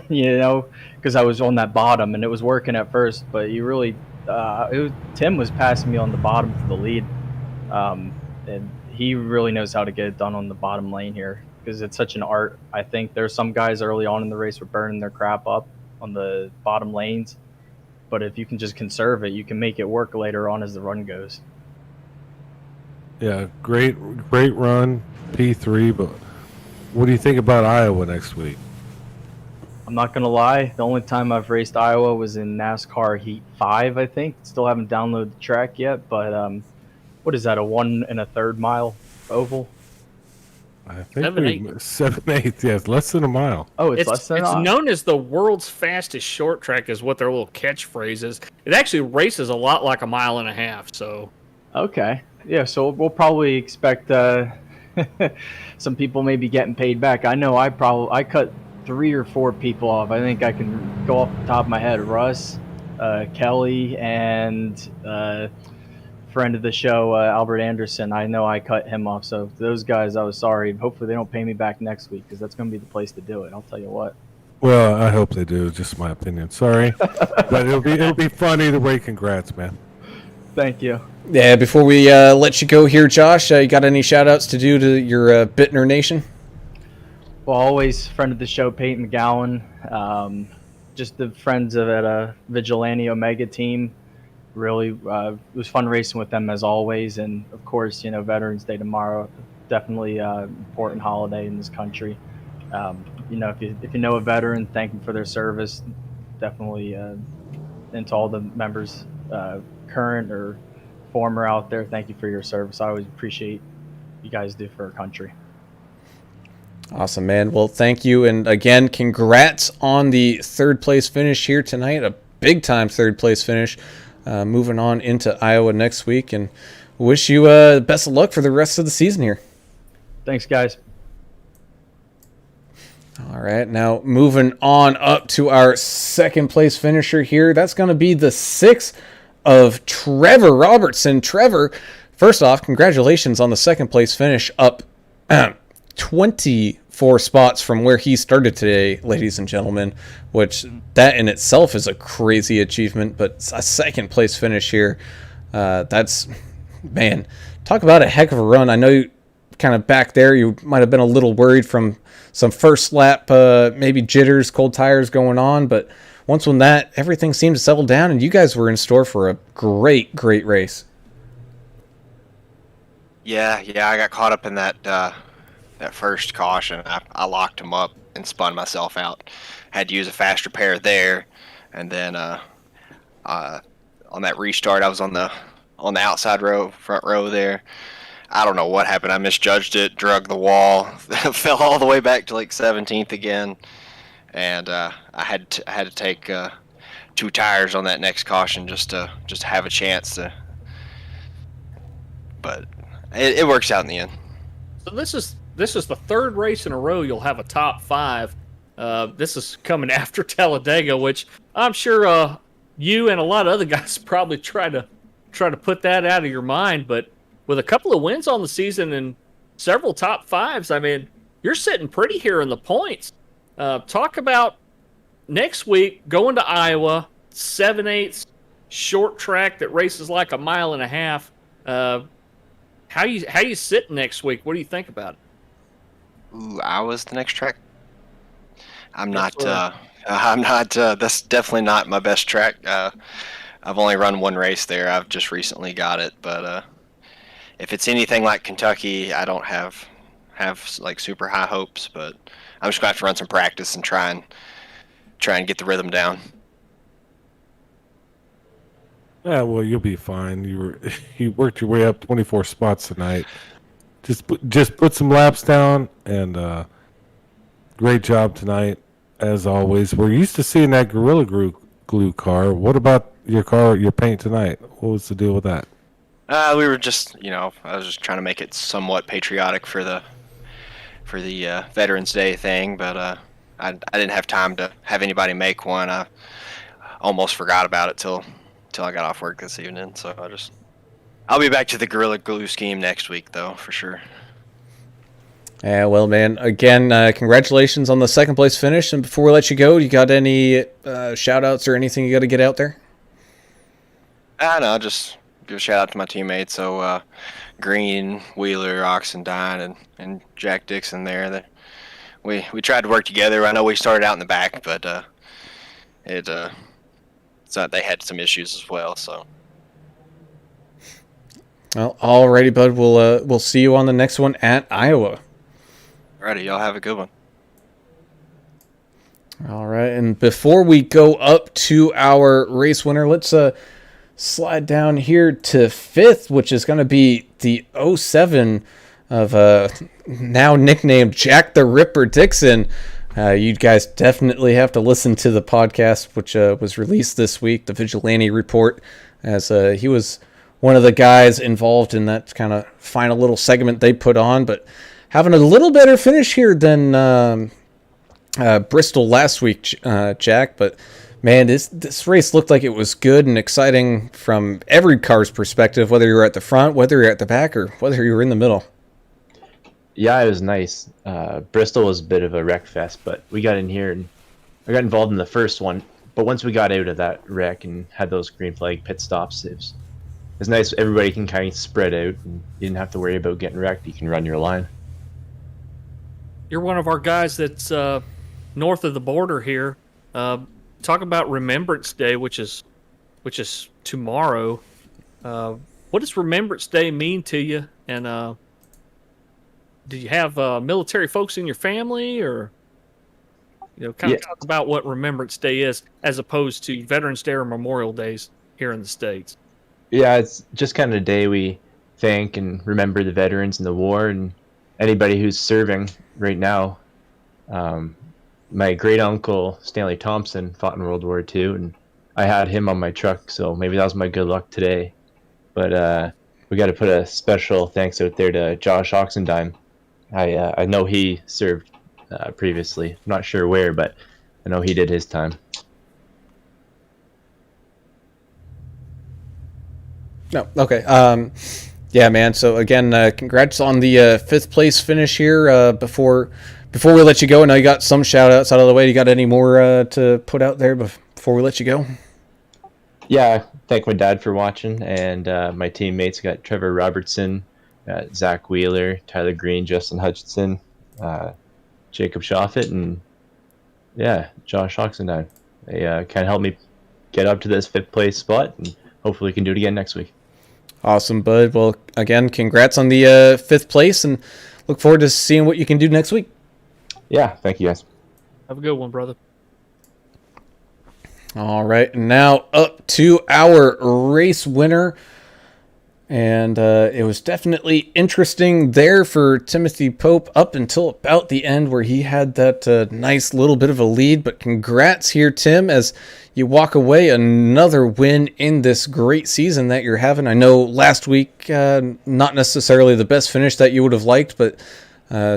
you know, because I was on that bottom, and it was working at first. But you really, Tim was passing me on the bottom for the lead, and he really knows how to get it done on the bottom lane here, because it's such an art. I think there's some guys early on in the race were burning their crap up on the bottom lanes, but if you can just conserve it, you can make it work later on as the run goes. Yeah, great run, P3, but what do you think about Iowa next week? I'm not going to lie, the only time I've raced Iowa was in NASCAR Heat 5, I think. Still haven't downloaded the track yet, but what is that, a 1 1/3 mile oval? I think 7/8. 7/8, yes, less than a mile. Oh, it's less than It's a known as the world's fastest short track, is what their little catchphrase is. It actually races a lot like a mile and a half. So, Okay. Yeah, so we'll probably expect some people may be getting paid back. I know I cut 3 or 4 people off. I think I can go off the top of my head. Russ, Kelly, and friend of the show, Albert Anderson. I know I cut him off. So those guys, I was sorry. Hopefully they don't pay me back next week, because that's going to be the place to do it. I'll tell you what. Well, I hope they do. Just my opinion. Sorry, but it'll be fun either way. Congrats, man. Thank you. Yeah, before we let you go here, Josh, you got any shout-outs to do to your Bittner Nation? Well, always friend of the show, Peyton McGowan. Just the friends of that Vigilante Omega team. Really, it was fun racing with them as always. And, of course, you know, Veterans Day tomorrow. definitely important holiday in this country. If you know a veteran, thank them for their service. Definitely, and to all the members, current or former out there, thank you for your service. I always appreciate you guys do for our country. Awesome, man. Well, thank you. And again, congrats on the third place finish here tonight. A big time third place finish. Moving on into Iowa next week. And wish you best of luck for the rest of the season here. Thanks, guys. All right, now moving on up to our second place finisher here. That's going to be the 6 of Trevor Robertson. Trevor, first off, congratulations on the second place finish, up 24 spots from where he started today, ladies and gentlemen, which that in itself is a crazy achievement, but a second place finish here, that's, man, talk about a heck of a run. I know you kind of back there, you might have been a little worried from some first lap, maybe jitters, cold tires going on, but once when that, everything seemed to settle down, and you guys were in store for a great race. Yeah, I got caught up in that first caution. I locked him up and spun myself out. Had to use a fast repair there, and then on that restart, I was on the outside row, front row there. I don't know what happened. I misjudged it, drug the wall, fell all the way back to like 17th again, and I had to take 2 tires on that next caution just to have a chance to. But it works out in the end. So this is the third race in a row you'll have a top 5. This is coming after Talladega, which I'm sure you and a lot of other guys probably try to put that out of your mind, but with a couple of wins on the season and several top 5s, I mean, you're sitting pretty here in the points. Talk about next week going to Iowa, 7/8 short track that races like 1.5 miles. How you sitting next week? What do you think about it? Ooh, Iowa's the next track. I'm Yes, not. sir. I'm not. That's definitely not my best track. I've only run one race there. I've just recently got it, but if it's anything like Kentucky, I don't have like super high hopes. But I'm just gonna have to run some practice and try and get the rhythm down. Yeah, well, you'll be fine. You worked your way up 24 spots tonight. Just put some laps down, and great job tonight, as always. We're used to seeing that Gorilla Glue car. What about your car, your paint tonight? What was the deal with that? We were just, I was just trying to make it somewhat patriotic for the Veterans Day thing, but I didn't have time to have anybody make one. I almost forgot about it till I got off work this evening. So I'll be back to the Gorilla Glue scheme next week, though, for sure. Yeah, well, man, again, congratulations on the second place finish. And before we let you go, you got any shout outs or anything you got to get out there? No, just give a shout out to my teammates. So Green, Wheeler, Oxendine, and Jack Dixon there. We tried to work together. I know we started out in the back, but they had some issues as well. So. Well, alrighty, bud. We'll see you on the next one at Iowa. Alrighty, y'all have a good one. All right, and before we go up to our race winner, let's slide down here to 5th, which is going to be the 07 of now nicknamed Jack the Ripper Dixon. You guys definitely have to listen to the podcast, which was released this week, the Vigilante Report, as he was one of the guys involved in that kind of final little segment they put on, but having a little better finish here than Bristol last week, Jack. But man, this race looked like it was good and exciting from every car's perspective, whether you're at the front, whether you're at the back, or whether you're in the middle. Yeah, it was nice. Bristol was a bit of a wreck fest, but we got in here and I got involved in the first one. But once we got out of that wreck and had those green flag pit stops, it was nice. Everybody can kind of spread out, and you didn't have to worry about getting wrecked. You can run your line. You're one of our guys that's north of the border here. Talk about Remembrance Day, which is tomorrow. What does Remembrance Day mean to you? And do you have military folks in your family, or kind of Yeah. talk about what Remembrance Day is as opposed to Veterans Day or Memorial Days here in the States? Yeah, it's just kind of a day we thank and remember the veterans in the war and anybody who's serving right now. My great uncle Stanley Thompson fought in World War II, and I had him on my truck, so maybe that was my good luck today. But we got to put a special thanks out there to Josh Oxendine. I know he served previously. I'm not sure where, but I know he did his time. No, okay. Yeah, man. So again, congrats on the 5th place finish here. Before we let you go, I know you got some shout outs out of the way. You got any more to put out there before we let you go? Yeah, thank my dad for watching, and my teammates. Got Trevor Robertson, Zach Wheeler, Tyler Green, Justin Hutchinson, Jacob Shoffett, and Josh Oxendine. They kind of helped me get up to this 5th place spot, and hopefully we can do it again next week. Awesome, bud. Well, again, congrats on the 5th place, and look forward to seeing what you can do next week. Yeah, thank you guys. Have a good one, brother. All right, now up to our race winner. And it was definitely interesting there for Timothy Pope up until about the end where he had that nice little bit of a lead. But congrats here, Tim, as you walk away another win in this great season that you're having. I know last week, not necessarily the best finish that you would have liked, but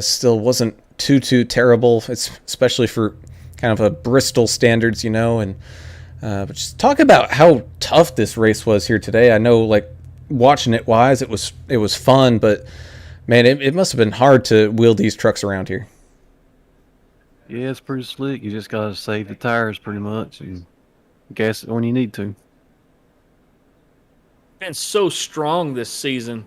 still wasn't too terrible, especially for kind of a Bristol standards, and but just talk about how tough this race was here today. I know, like, watching it wise, it was fun, but man, it must have been hard to wheel these trucks around here. Yeah, it's pretty slick. You just gotta save the tires pretty much and gas it when you need to. Been so strong this season.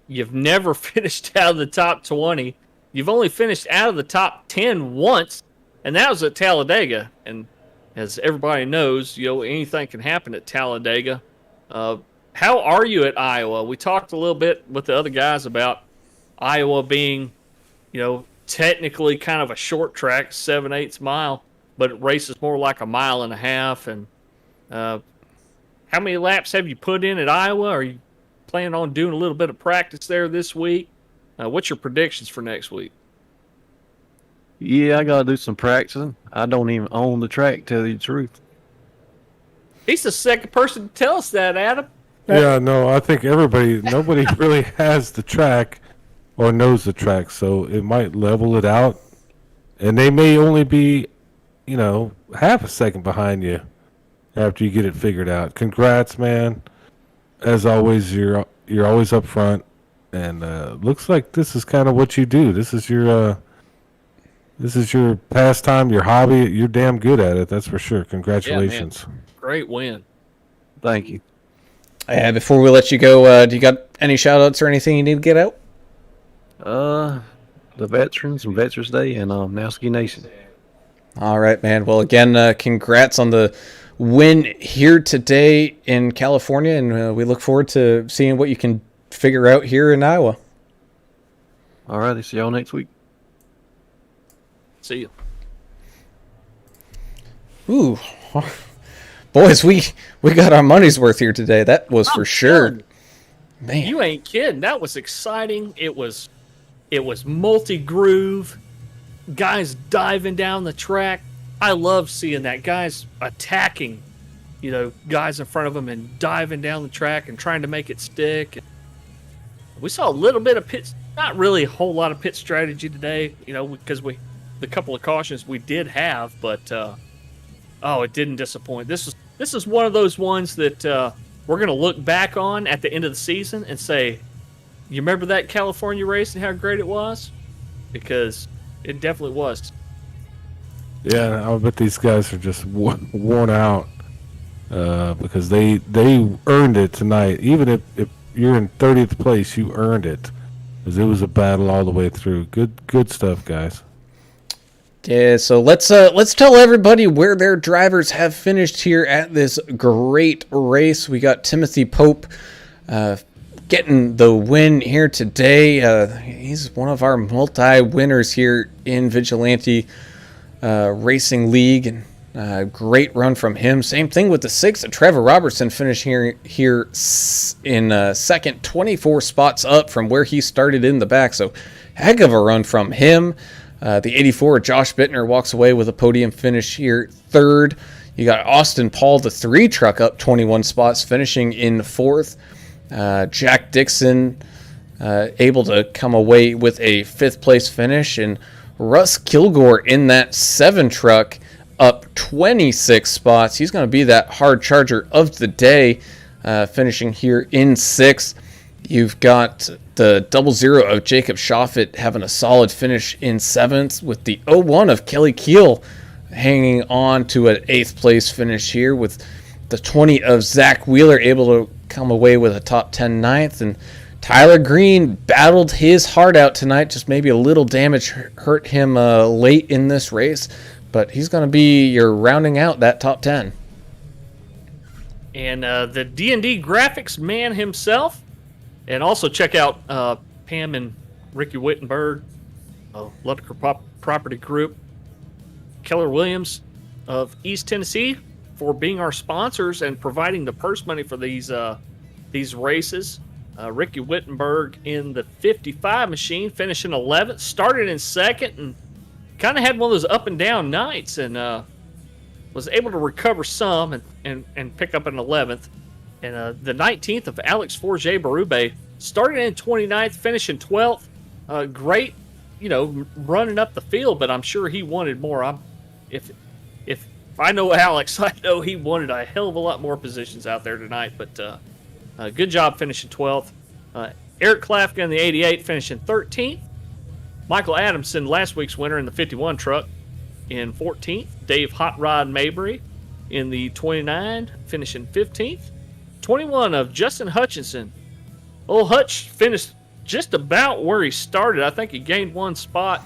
You've never finished out of the top 20. You've only finished out of the top 10 once, and that was at Talladega. And as everybody knows, anything can happen at Talladega. How are you at Iowa? We talked a little bit with the other guys about Iowa being, technically kind of a short track, 7/8 mile, but it races more like a mile and a half. And how many laps have you put in at Iowa? Are you planning on doing a little bit of practice there this week? What's your predictions for next week? Yeah, I gotta do some practicing. I don't even own the track, to tell you the truth. He's the second person to tell us that, Adam. Yeah, no, I think nobody really has the track or knows the track, so it might level it out. And they may only be, half a second behind you after you get it figured out. Congrats, man. As always, you're always up front, and looks like this is kind of what you do. This is your pastime, your hobby. You're damn good at it, that's for sure. Congratulations. Yeah, great win. Thank you. Before we let you go, do you got any shout outs or anything you need to get out? The veterans and Veterans Day and Nowski Nation. All right, man. Well, again, congrats on the win here today in California, and we look forward to seeing what you can figure out here in Iowa. All right, see y'all next week. See you. Ooh. Boys, we got our money's worth here today. That was for sure. Man, you ain't kidding. That was exciting. It was multi-groove. Guys diving down the track. I love seeing that. Guys attacking, guys in front of them and diving down the track and trying to make it stick. We saw a little bit of pit, not really a whole lot of pit strategy today, because the couple of cautions we did have, but it didn't disappoint. This is one of those ones that we're going to look back on at the end of the season and say, you remember that California race and how great it was? Because it definitely was. Yeah, I bet these guys are just worn out because they earned it tonight. Even if you're in 30th place, you earned it because it was a battle all the way through. Good stuff, guys. Yeah, so let's tell everybody where their drivers have finished here at this great race. We got Timothy Pope getting the win here today. He's one of our multi-winners here in Vigilante Racing League, and great run from him. Same thing with the 6th, Trevor Robertson finishing here in second, 24 spots up from where he started in the back. So heck of a run from him. The 84, Josh Bittner, walks away with a podium finish here, 3rd. You got Austin Paul, the 3 truck, up 21 spots, finishing in 4th. Jack Dixon able to come away with a 5th place finish, and Russ Kilgore in that 7 truck, up 26 spots. He's going to be that hard charger of the day, finishing here in 6th. You've got the 00 of Jacob Shoffett having a solid finish in 7th, with the 01 of Kelly Keel hanging on to an 8th place finish here, with the 20 of Zach Wheeler able to come away with a top 10 9th. And Tyler Green battled his heart out tonight, just maybe a little damage hurt him late in this race, but he's going to be your rounding out that top 10. And the D&D graphics man himself, and also check out Pam and Ricky Wittenberg, Ludker Property Group, Keller Williams of East Tennessee, for being our sponsors and providing the purse money for these races. Ricky Wittenberg in the 55 machine, finishing 11th, started in 2nd, and kind of had one of those up and down nights, and was able to recover some and pick up an 11th. And the 19th of Alex Forget Barube, started in 29th, finishing 12th. Great, running up the field, but I'm sure he wanted more. If I know Alex, I know he wanted a hell of a lot more positions out there tonight, but good job finishing 12th. Eric Klafka in the 88, finishing 13th. Michael Adamson, last week's winner in the 51 truck, in 14th. Dave Hot Rod Mabry in the 29, finishing 15th. 21 of Justin Hutchinson. Old Hutch finished just about where he started. I think he gained 1 spot.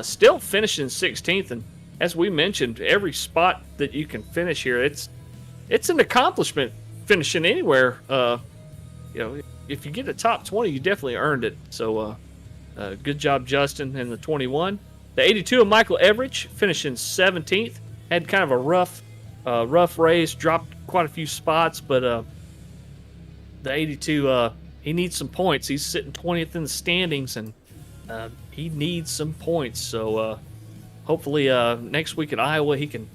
Still finishing 16th, and as we mentioned, every spot that you can finish here, it's an accomplishment finishing anywhere. If you get a top 20, you definitely earned it. So good job, Justin, in the 21. The 82 of Michael Everidge, finishing 17th. Had kind of a rough race, dropped quite a few spots, but the 82, he needs some points. He's sitting 20th in the standings, and he needs some points. So hopefully next week at Iowa he can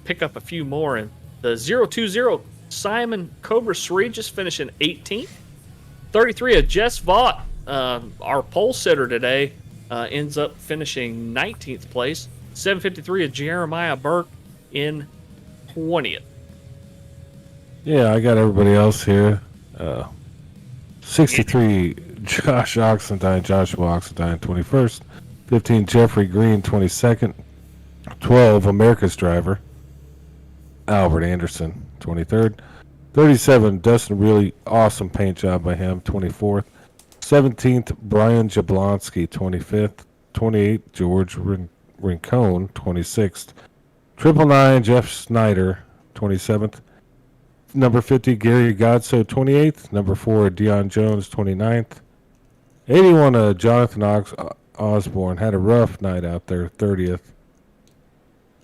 pick up a few more. And the 020 Simon Cobra Regis, finishing 18th. 33 of Jess Vaught, our pole sitter today, ends up finishing 19th place. 753 of Jeremiah Burke in 20th. Yeah, I got everybody else here. 63, Joshua Oxendine, 21st. 15, Jeffrey Green, 22nd. 12, America's Driver, Albert Anderson, 23rd. 37, Dustin, really awesome paint job by him, 24th. 17th, Brian Jablonski, 25th. 28, George Rincon, 26th. 999, Jeff Snyder, 27th. Number 50, Gary Godso, 28th. Number 4, Deion Jones, 29th. 81, Jonathan Osborne, had a rough night out there, 30th.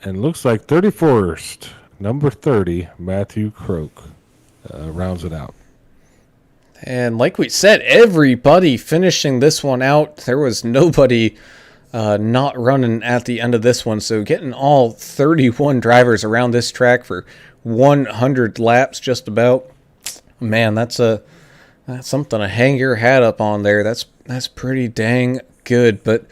And looks like 31st, number 30, Matthew Croak, rounds it out. And like we said, everybody finishing this one out. There was nobody not running at the end of this one. So getting all 31 drivers around this track for 100 laps just about. Man, that's something to hang your hat up on there. That's pretty dang good. But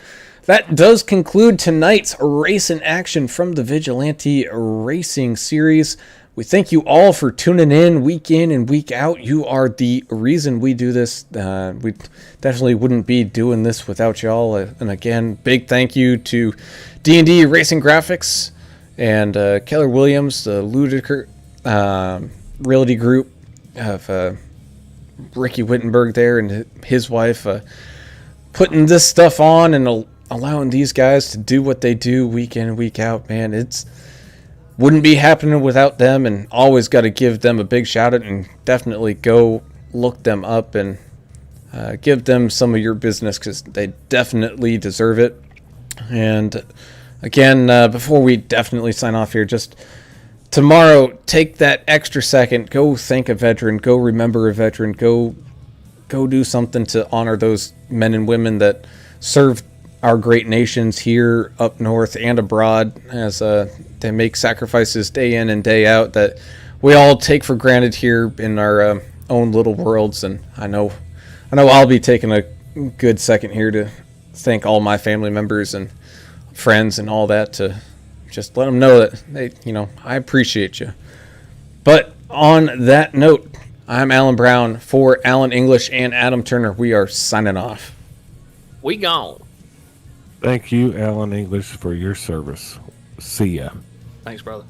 that does conclude tonight's race in action from the Vigilante Racing Series. We thank you all for tuning in and week out. You are the reason we do this. We definitely wouldn't be doing this without y'all. And again, big thank you to D&D Racing Graphics and Keller Williams, the Ludiker Realty Group of Ricky Wittenberg there and his wife, putting this stuff on and allowing these guys to do what they do week in and week out. Man, it's wouldn't be happening without them, and always got to give them a big shout out, and definitely go look them up and give them some of your business, because they definitely deserve it. And again, before we definitely sign off here, just tomorrow, take that extra second, go thank a veteran, go remember a veteran, go do something to honor those men and women that serve our great nations here up north and abroad, as they make sacrifices day in and day out that we all take for granted here in our own little worlds. And I know I'll be taking a good second here to thank all my family members and friends and all that, to just let them know that I appreciate you. But on that note, I'm Alan Brown for Alan English and Adam Turner. We are signing off. We gone. Thank you, Alan English, for your service. See ya. Thanks, brother.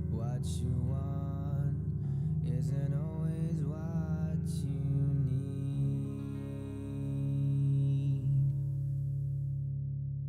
What you want isn't